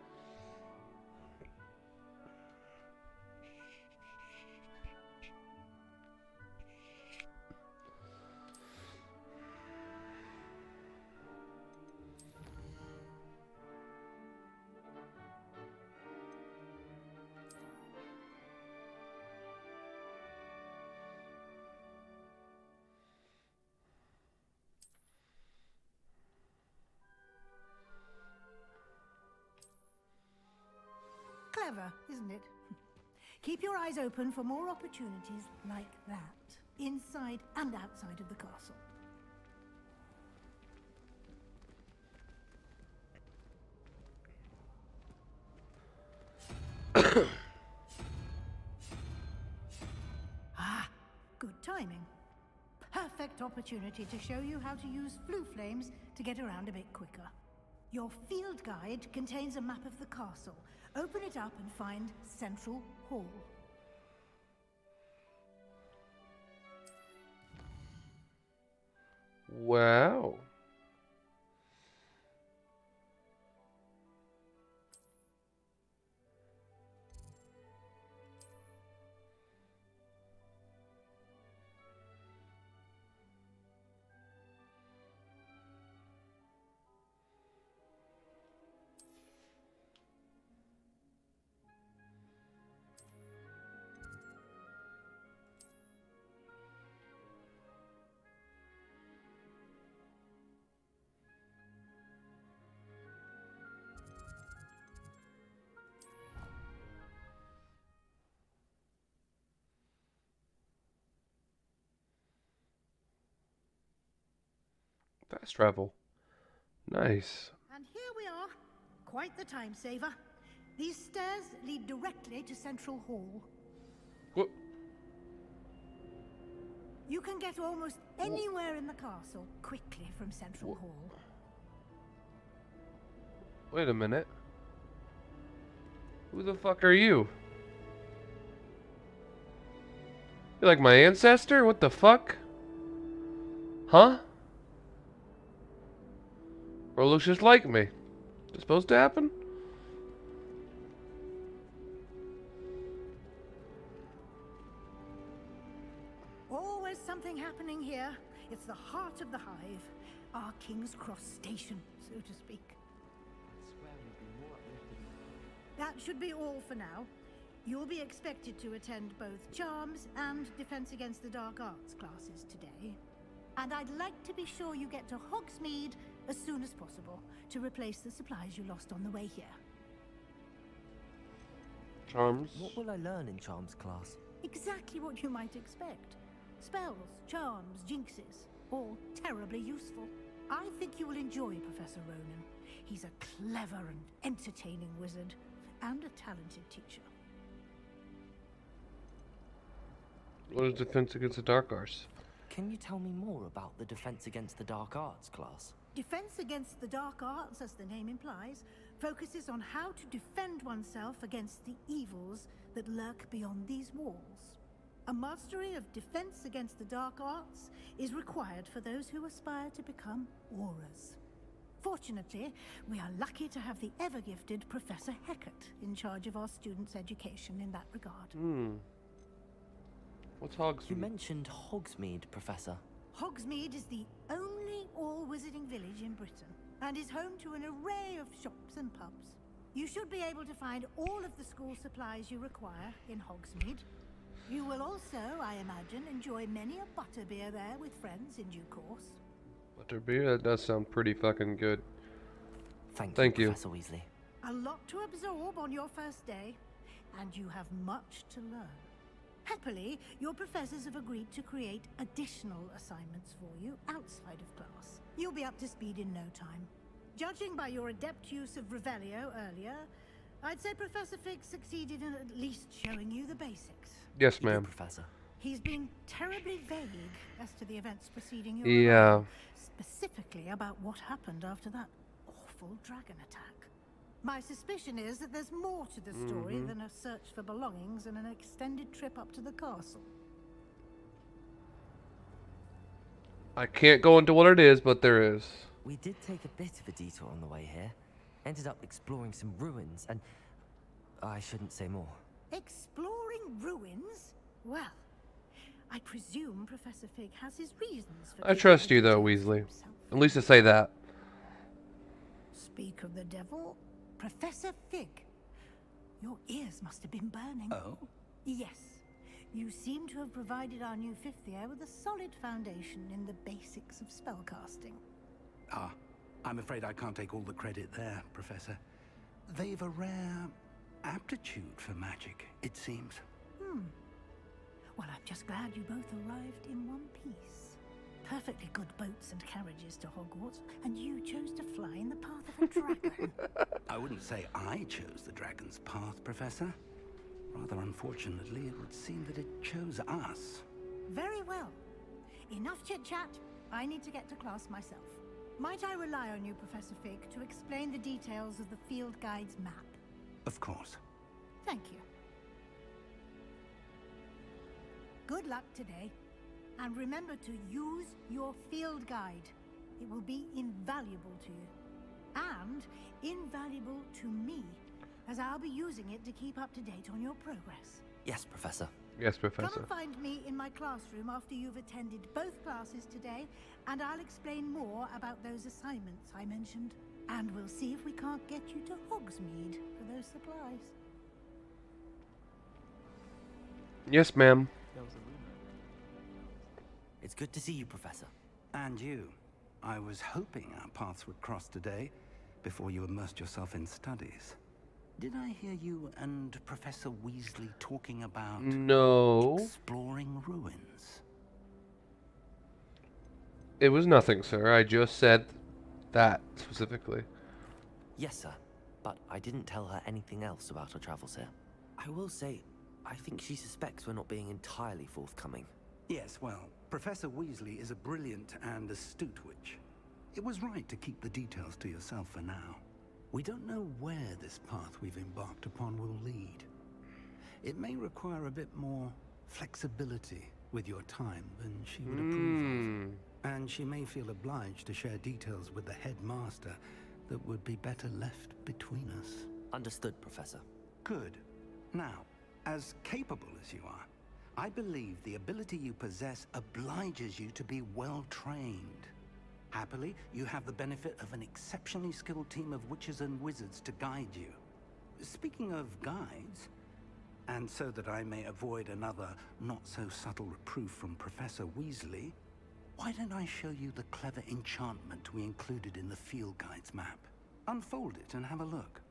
Clever, isn't it? Keep your eyes open for more opportunities like that, inside and outside of the castle. Ah, good timing. Perfect opportunity to show you how to use flue flames to get around a bit quicker. Your field guide contains a map of the castle. Open it up and find Central Hall. Wow. Fast travel. Nice. And here we are. Quite the time saver. These stairs lead directly to Central Hall. What? You can get almost anywhere in the castle quickly from Central Hall. Wait a minute. Who the fuck are you? You're like my ancestor? What the fuck? Huh? Bro looks just like me. Is this supposed to happen? Always something happening here. It's the heart of the hive. Our King's Cross station, so to speak. That should be all for now. You'll be expected to attend both Charms and Defense Against the Dark Arts classes today. And I'd like to be sure you get to Hogsmeade as soon as possible to replace the supplies you lost on the way here. Charms. What will I learn in Charms class? Exactly what you might expect. Spells, charms, jinxes, all terribly useful. I think you will enjoy Professor Ronan. He's a clever and entertaining wizard, and a talented teacher. What is Defense Against the Dark Arts? Can you tell me more about the Defense Against the Dark Arts class? Defense Against the Dark Arts, as the name implies, focuses on how to defend oneself against the evils that lurk beyond these walls. A mastery of Defense Against the Dark Arts is required for those who aspire to become Aurors. Fortunately, we are lucky to have the ever-gifted Professor Hecat in charge of our students' education in that regard. What's Hogsmeade? You mentioned Hogsmeade, Professor. Hogsmeade is the only all-wizarding village in Britain, and is home to an array of shops and pubs. You should be able to find all of the school supplies you require in Hogsmeade. You will also, I imagine, enjoy many a butterbeer there with friends in due course. Butterbeer? That does sound pretty fucking good. Thank you, Professor Weasley. A lot to absorb on your first day, and you have much to learn. Happily, your professors have agreed to create additional assignments for you outside of class. You'll be up to speed in no time. Judging by your adept use of Revelio earlier, I'd say Professor Fig succeeded in at least showing you the basics. Yes, ma'am. Professor. He's been terribly vague as to the events preceding your Yeah. arrival, specifically about what happened after that awful dragon attack. My suspicion is that there's more to the story than a search for belongings and an extended trip up to the castle. I can't go into what it is, but there is. We did take a bit of a detour on the way here. Ended up exploring some ruins, and I shouldn't say more. Exploring ruins? Well, I presume Professor Fig has his reasons for I trust keeping you, the though, details to Weasley. himself. At least to say that. Speak of the devil, Professor Fig. Your ears must have been burning. Oh? Yes. You seem to have provided our new fifth year with a solid foundation in the basics of spellcasting. Ah, I'm afraid I can't take all the credit there, Professor. They've a rare aptitude for magic, it seems. Well, I'm just glad you both arrived in one piece. Perfectly good boats and carriages to Hogwarts, and you chose to fly in the path of a dragon. I wouldn't say I chose the dragon's path, Professor. Rather unfortunately, it would seem that it chose us. Very well. Enough chit-chat. I need to get to class myself. Might I rely on you, Professor Fig, to explain the details of the field guide's map? Of course. Thank you. Good luck today. And remember to use your field guide. It will be invaluable to you. And invaluable to me, as I'll be using it to keep up to date on your progress. Yes, Professor. Yes, Come Professor. and find me in my classroom after you've attended both classes today, and I'll explain more about those assignments I mentioned. And we'll see if we can't get you to Hogsmeade for those supplies. Yes, ma'am. It's good to see you, Professor. And you. I was hoping our paths would cross today, before you immersed yourself in studies. Did I hear you and Professor Weasley talking about... No. exploring ruins? It was nothing, sir. I just said that specifically. Yes, sir. But I didn't tell her anything else about our travels here. I will say, I think she suspects we're not being entirely forthcoming. Yes, well, Professor Weasley is a brilliant and astute witch. It was right to keep the details to yourself for now. We don't know where this path we've embarked upon will lead. It may require a bit more flexibility with your time than she would approve of. And she may feel obliged to share details with the headmaster that would be better left between us. Understood, Professor. Good. Now, as capable as you are, I believe the ability you possess obliges you to be well trained. Happily, you have the benefit of an exceptionally skilled team of witches and wizards to guide you. Speaking of guides, and so that I may avoid another not-so-subtle reproof from Professor Weasley, why don't I show you the clever enchantment we included in the field guide's map? Unfold it and have a look.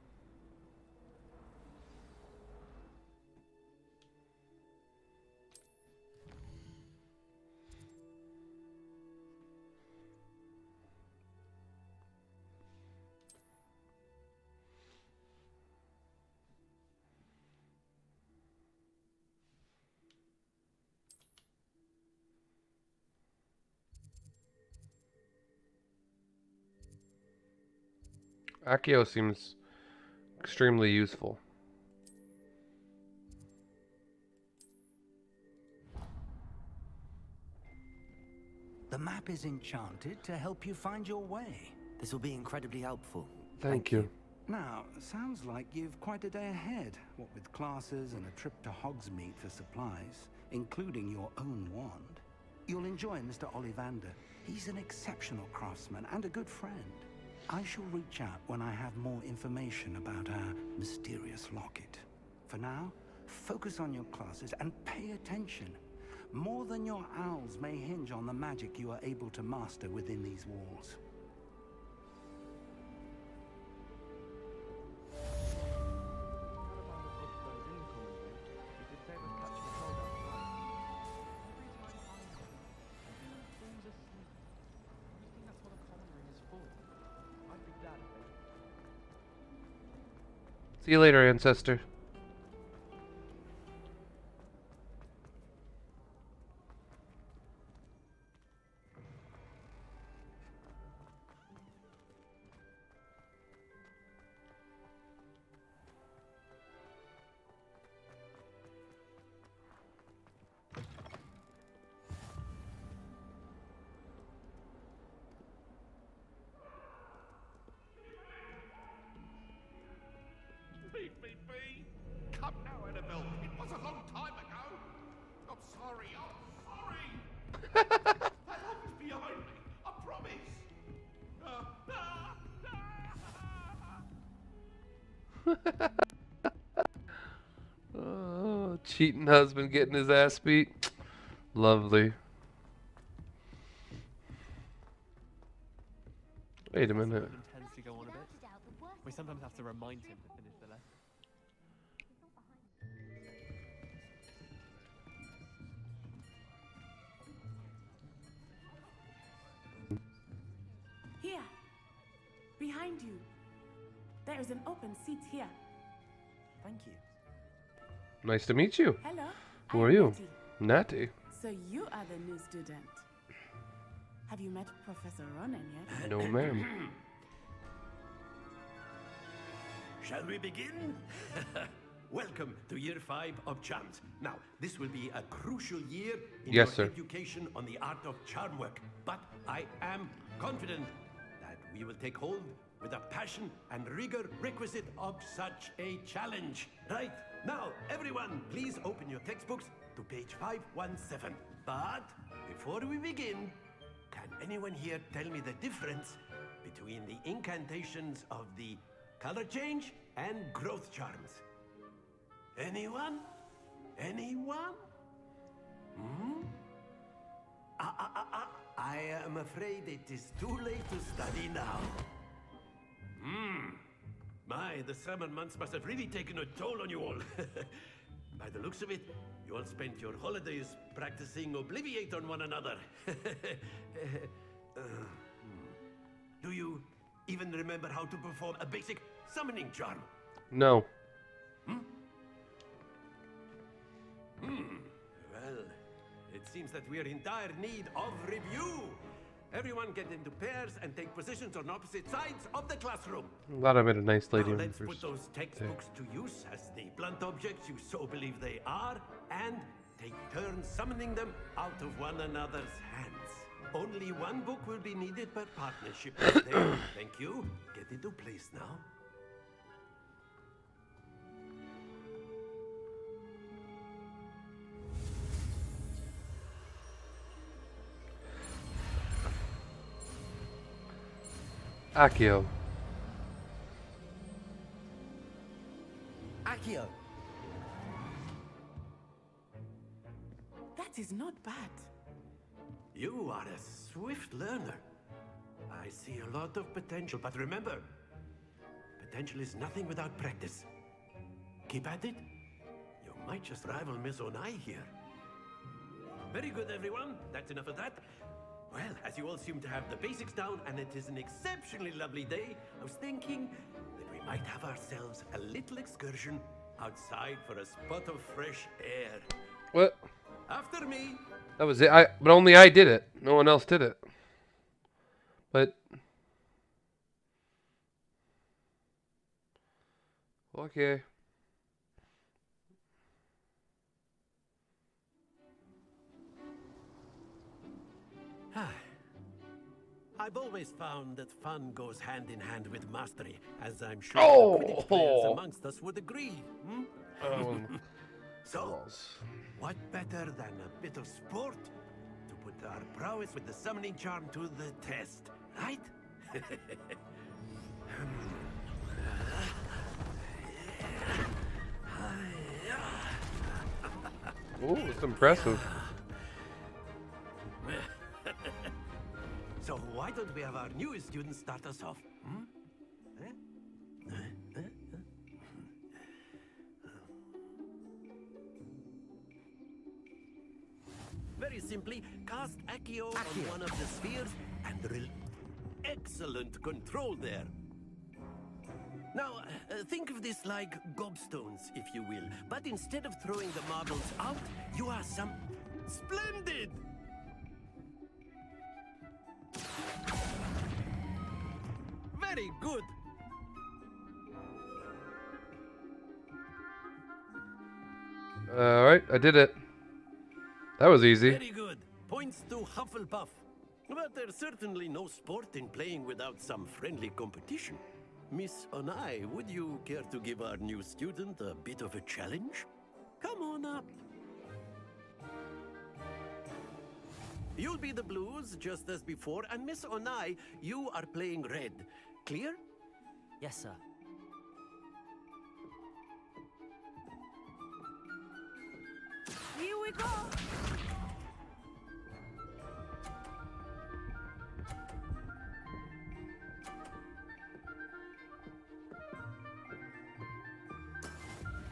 Accio seems extremely useful. The map is enchanted to help you find your way. This will be incredibly helpful. Thank you. Now, sounds like you've quite a day ahead, what with classes and a trip to Hogsmeade for supplies, including your own wand. You'll enjoy Mr. Ollivander. He's an exceptional craftsman and a good friend. I shall reach out when I have more information about our mysterious locket. For now, focus on your classes and pay attention. More than your owls may hinge on the magic you are able to master within these walls. See you later, ancestor. is behind me. I promise. Oh, cheating husband getting his ass beat. Lovely. Wait a minute. Tends to go on a bit. We sometimes have to remind him to finish the lesson. Here, behind you. There is an open seat here. Thank you. Nice to meet you. Hello. Who I are am you? Natty. Natty. So you are the new student. Have you met Professor Ronan yet? No, ma'am. Shall we begin? Welcome to year 5 of charms. Now, this will be a crucial year in Yes, your sir. education on the art of charm work. But I am confident that we will take hold with the passion and rigor requisite of such a challenge. Right, now, everyone, please open your textbooks to page 517. But before we begin, can anyone here tell me the difference between the incantations of the color change and growth charms? Anyone? Anyone? Hmm? I am afraid it is too late to study now. My, the summer months must have really taken a toll on you all. By the looks of it, you all spent your holidays practicing Obliviate on one another. Do you even remember how to perform a basic summoning charm? No. Well, it seems that we are in dire need of review. Everyone get into pairs and take positions on opposite sides of the classroom. I'm glad I met a nice lady Now on the let's put first those textbooks to use as the blunt objects you so believe they are, and take turns summoning them out of one another's hands. Only one book will be needed per partnership. There, thank you. Get into place now. Accio. Accio. That is not bad. You are a swift learner. I see a lot of potential, but remember, potential is nothing without practice. Keep at it. You might just rival Miss Onai here. Very good, everyone. That's enough of that. Well, as you all seem to have the basics down, and it is an exceptionally lovely day, I was thinking that we might have ourselves a little excursion outside for a spot of fresh air. What? After me. That was it. But only I did it. No one else did it. But okay. I've always found that fun goes hand in hand with mastery, as I'm sure the Quidditch players amongst us would agree. So, what better than a bit of sport to put our prowess with the summoning charm to the test, right? Oh, it's impressive. So why don't we have our newest student start us off? Very simply, cast Accio on one of the spheres and excellent control there. Now, think of this like gobstones, if you will. But instead of throwing the marbles out, you are splendid! Very good. Alright, I did it. That was easy. Very good. Points to Hufflepuff. But there's certainly no sport in playing without some friendly competition. Miss Onai, would you care to give our new student a bit of a challenge? Come on up. You'll be the blues, just as before, and Miss Onai, you are playing red. Clear? Yes, sir. Here we go!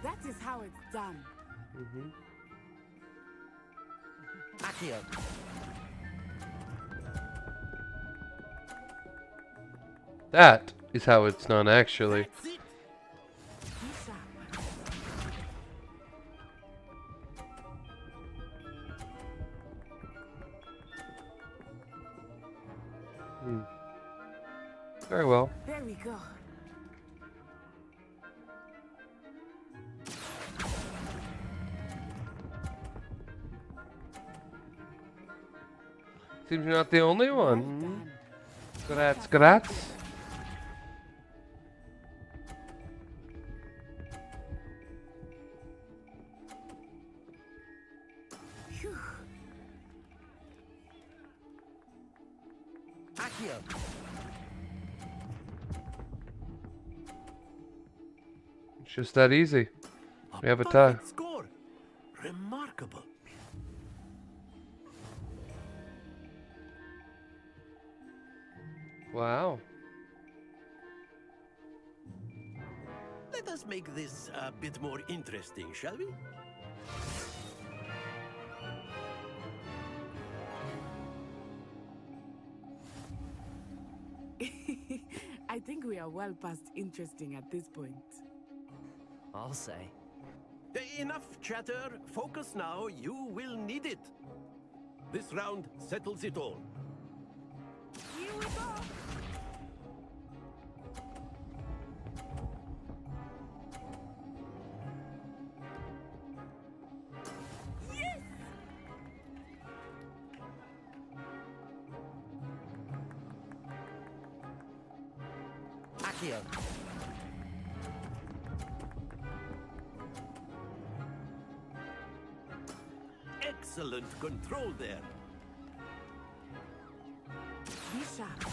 That is how it's done. Accio. That is how it's done, actually. That's it. Very well. There we go. Seems you're not the only one. Grats, grats. Accio. It's just that easy. We have a tie. Perfect score. Remarkable. Wow. Let us make this a bit more interesting, shall we? I think we are well past interesting at this point. I'll say. Enough chatter. Focus now. You will need it. This round settles it all. Here we go! Yes! Accio. Excellent control there. Be sharp.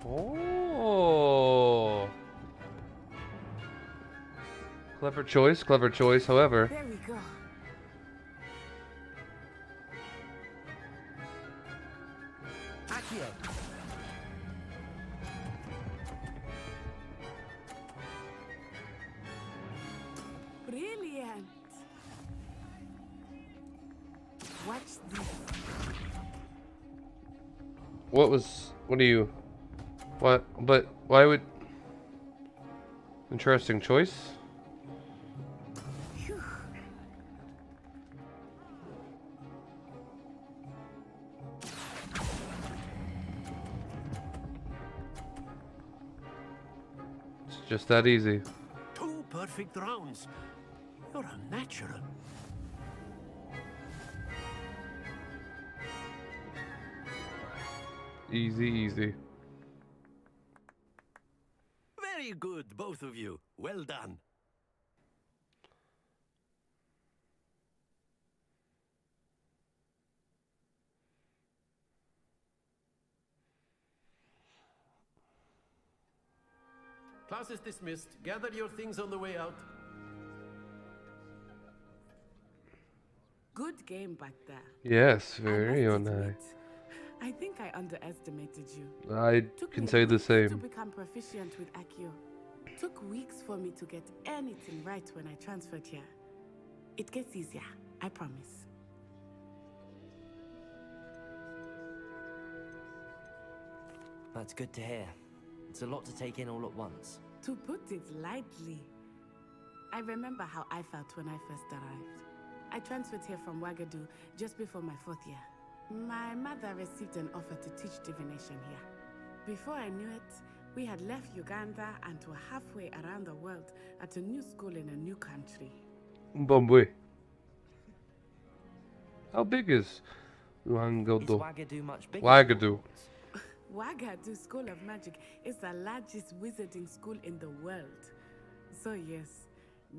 Oh. Clever choice, however. There we go. Accio. Brilliant. Watch this. What do you, but why would, interesting choice. Phew. It's just that easy. 2 perfect rounds. You're a natural. Easy. Very good, both of you. Well done. Class is dismissed. Gather your things on the way out. Good game back there. Yes, I very must nice. admit, I think I underestimated you. I Took can me say the weeks to same. become proficient with Accio. Took weeks for me to get anything right when I transferred here. It gets easier, I promise. That's good to hear. It's a lot to take in all at once. To put it lightly, I remember how I felt when I first arrived. I transferred here from Wagadu just before my 4th year. My mother received an offer to teach divination here. Before I knew it, we had left Uganda and were halfway around the world at a new school in a new country. Bombay. How big is Is Wagadu? Wagadu much bigger? Wagadu. Wagadu School of Magic is the largest wizarding school in the world. So yes,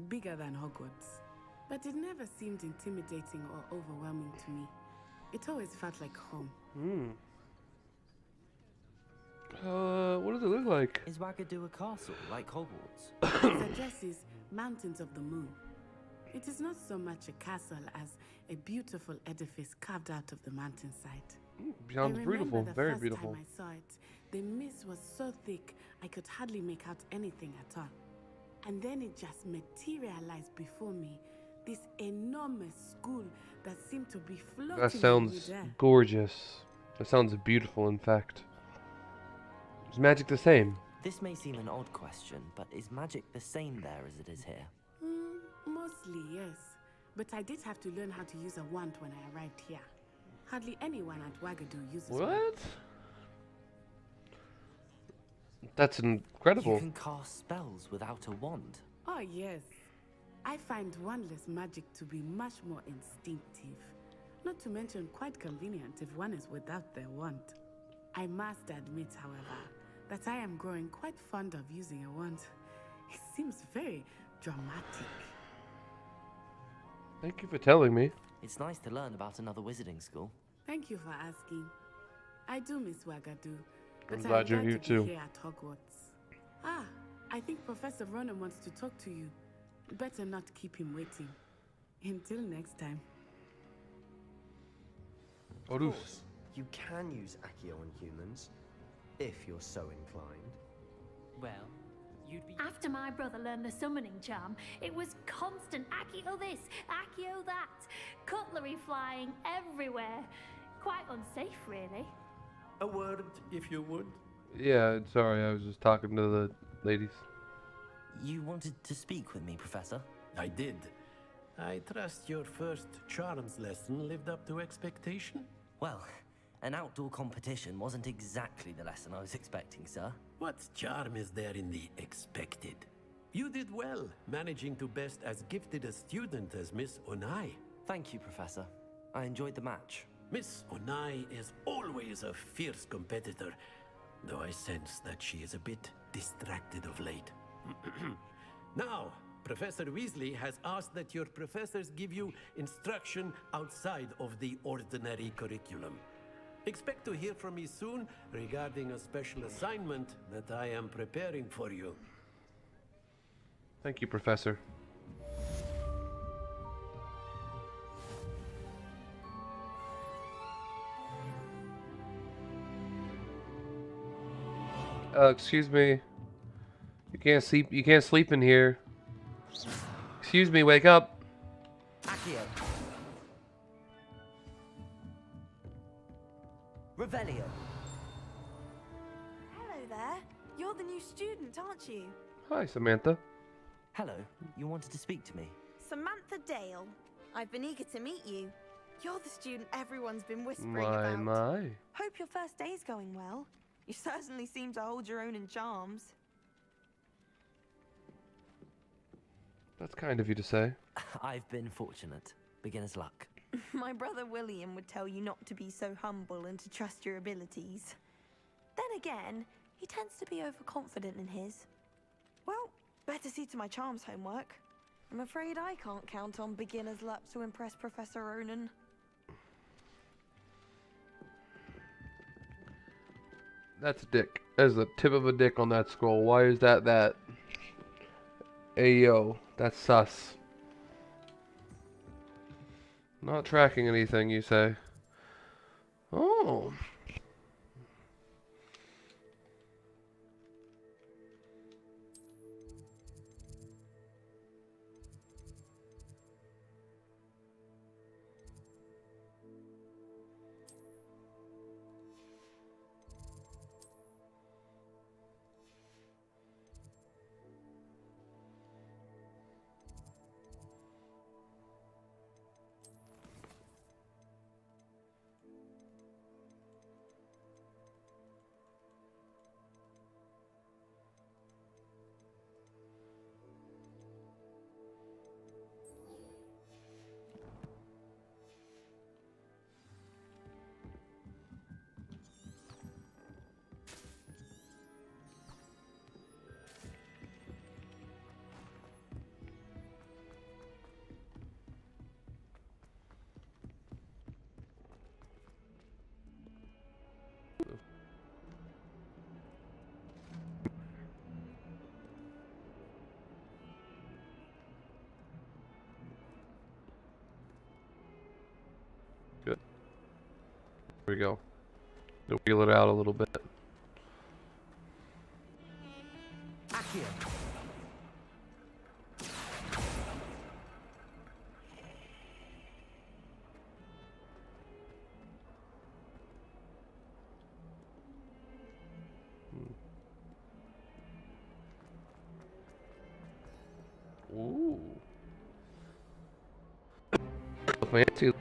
bigger than Hogwarts. but it never seemed intimidating or overwhelming to me. It always felt like home. What does it look like? Is Wagadu a castle, like Hogwarts? It addresses Mountains of the Moon. It is not so much a castle as a beautiful edifice carved out of the mountainside. Sounds beautiful, very the first beautiful. time I saw it, the mist was so thick I could hardly make out anything at all. And then it just materialized before me, this enormous school that seemed to be floating That in sounds midair. gorgeous. That sounds beautiful, in fact. Is magic the same? This may seem an odd question, but is magic the same there as it is here? Mostly, yes. But I did have to learn how to use a wand when I arrived here. Hardly anyone at Wagadu uses one. What? That's incredible. You can cast spells without a wand. Oh, yes. I find wandless magic to be much more instinctive. Not to mention quite convenient if one is without their wand. I must admit, however, that I am growing quite fond of using a wand. It seems very dramatic. Thank you for telling me. It's nice to learn about another wizarding school. Thank you for asking. I do miss Wagadu, but I'm glad you're glad here to too. be here at Hogwarts. Ah, I think Professor Ronan wants to talk to you. Better not keep him waiting. Until next time. Of course, you can use Accio on humans, if you're so inclined. Well, you'd be... After my brother learned the summoning charm, it was constant Accio this, Accio that, cutlery flying everywhere. Quite unsafe, really. A word, if you would. Yeah, sorry, I was just talking to the ladies. You wanted to speak with me, Professor? I did. I trust your first charms lesson lived up to expectation? Well, an outdoor competition wasn't exactly the lesson I was expecting, sir. What charm is there in the expected? You did well, managing to best as gifted a student as Miss Onai. Thank you, Professor. I enjoyed the match. Miss Onai is always a fierce competitor, though I sense that she is a bit distracted of late. Now, Professor Weasley has asked that your professors give you instruction outside of the ordinary curriculum. Expect to hear from me soon regarding a special assignment that I am preparing for you. Thank you, Professor. Excuse me. You can't sleep. You can't sleep in here. Excuse me. Wake up. Accio. Revelio. Hello there. You're the new student, aren't you? Hi, Samantha. Hello. You wanted to speak to me? Samantha Dale. I've been eager to meet you. You're the student everyone's been whispering My, about. my. Hope your first day's going well. You certainly seem to hold your own in charms. That's kind of you to say. I've been fortunate. Beginner's luck. My brother William would tell you not to be so humble and to trust your abilities. Then again, he tends to be overconfident in his. Well, better see to my charms homework. I'm afraid I can't count on beginner's luck to impress Professor Ronan. That's a dick. There's the tip of a dick on that scroll. Why is that that? Ayo, that's sus. Not tracking anything, you say? Oh. There we go. To wheel it out a little bit. Accio. Ooh. Fancy. Is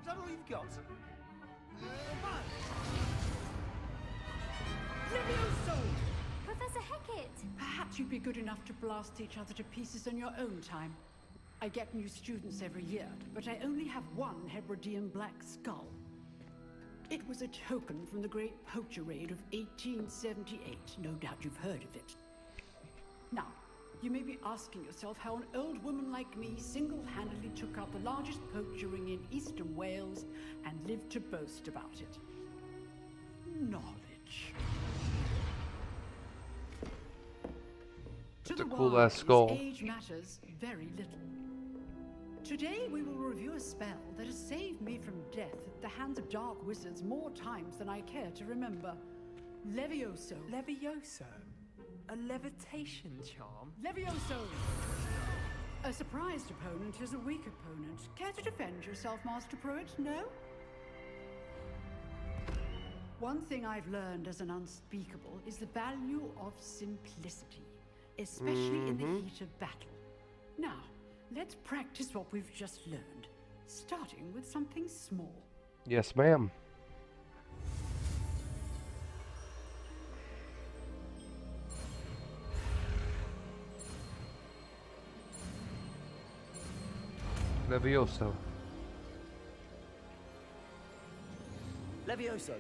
that all you've got? Professor Hecat! Perhaps you'd be good enough to blast each other to pieces on your own time. I get new students every year, but I only have one Hebridean black skull. It was a token from the Great Poacher Raid of 1878. No doubt you've heard of it. Now, you may be asking yourself how an old woman like me single-handedly took out the largest poacher ring in eastern Wales and lived to boast about it. Knowledge. To It's a the cool wise, ass skull. age matters very little. Today we will review a spell that has saved me from death at the hands of dark wizards more times than I care to remember. Levioso. Levioso? A levitation charm? Levioso! A surprised opponent is a weak opponent. Care to defend yourself, Master Pruitt? No? One thing I've learned as an unspeakable is the value of simplicity, especially in the heat of battle. Now, let's practice what we've just learned, starting with something small. Yes, ma'am. Levioso. Levioso.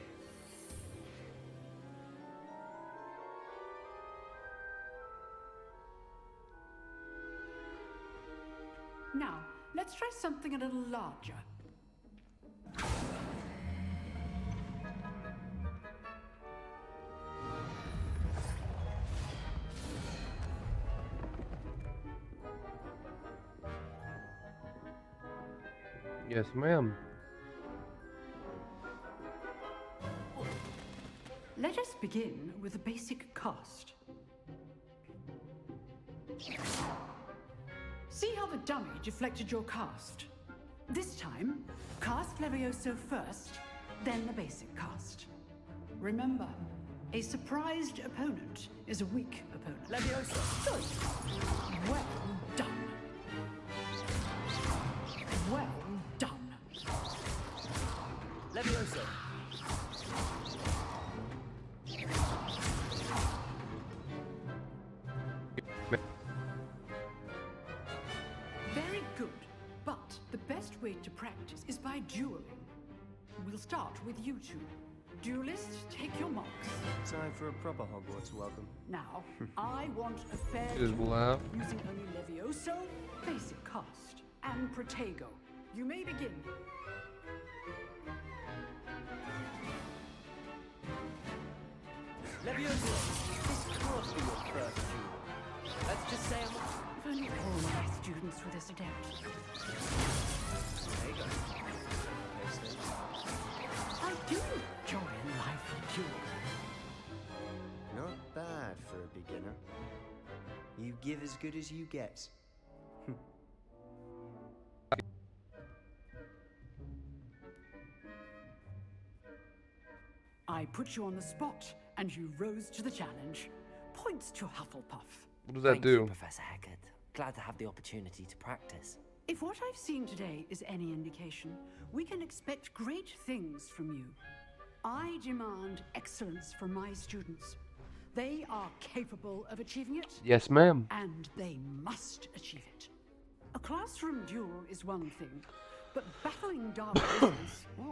Now, let's try something a little larger. Yes, ma'am. Let us begin with a basic cast. See how the dummy deflected your cast? This time, cast Levioso first, then the basic cast. Remember, a surprised opponent is a weak opponent. Levioso. Good. Well done. Well done. Levioso. Very good. But the best way to practice is by dueling. We'll start with you two. Duelists, take your marks. Time for a proper Hogwarts welcome. Now, I want a fair Just duel laugh. using only Levioso, basic cast, and Protego. You may begin. Levioso. This can't be your first duel. Let's just say If only all my students were this adept. There you go. I do enjoy a lively duel. Not bad for a beginner. You give as good as you get. I put you on the spot, and you rose to the challenge. Points to Hufflepuff. What does that Thank do? you, Professor Hecat. Glad to have the opportunity to practice. If what I've seen today is any indication, we can expect great things from you. I demand excellence from my students. They are capable of achieving it. Yes, ma'am. And they must achieve it. A classroom duel is one thing, but battling dark wizards,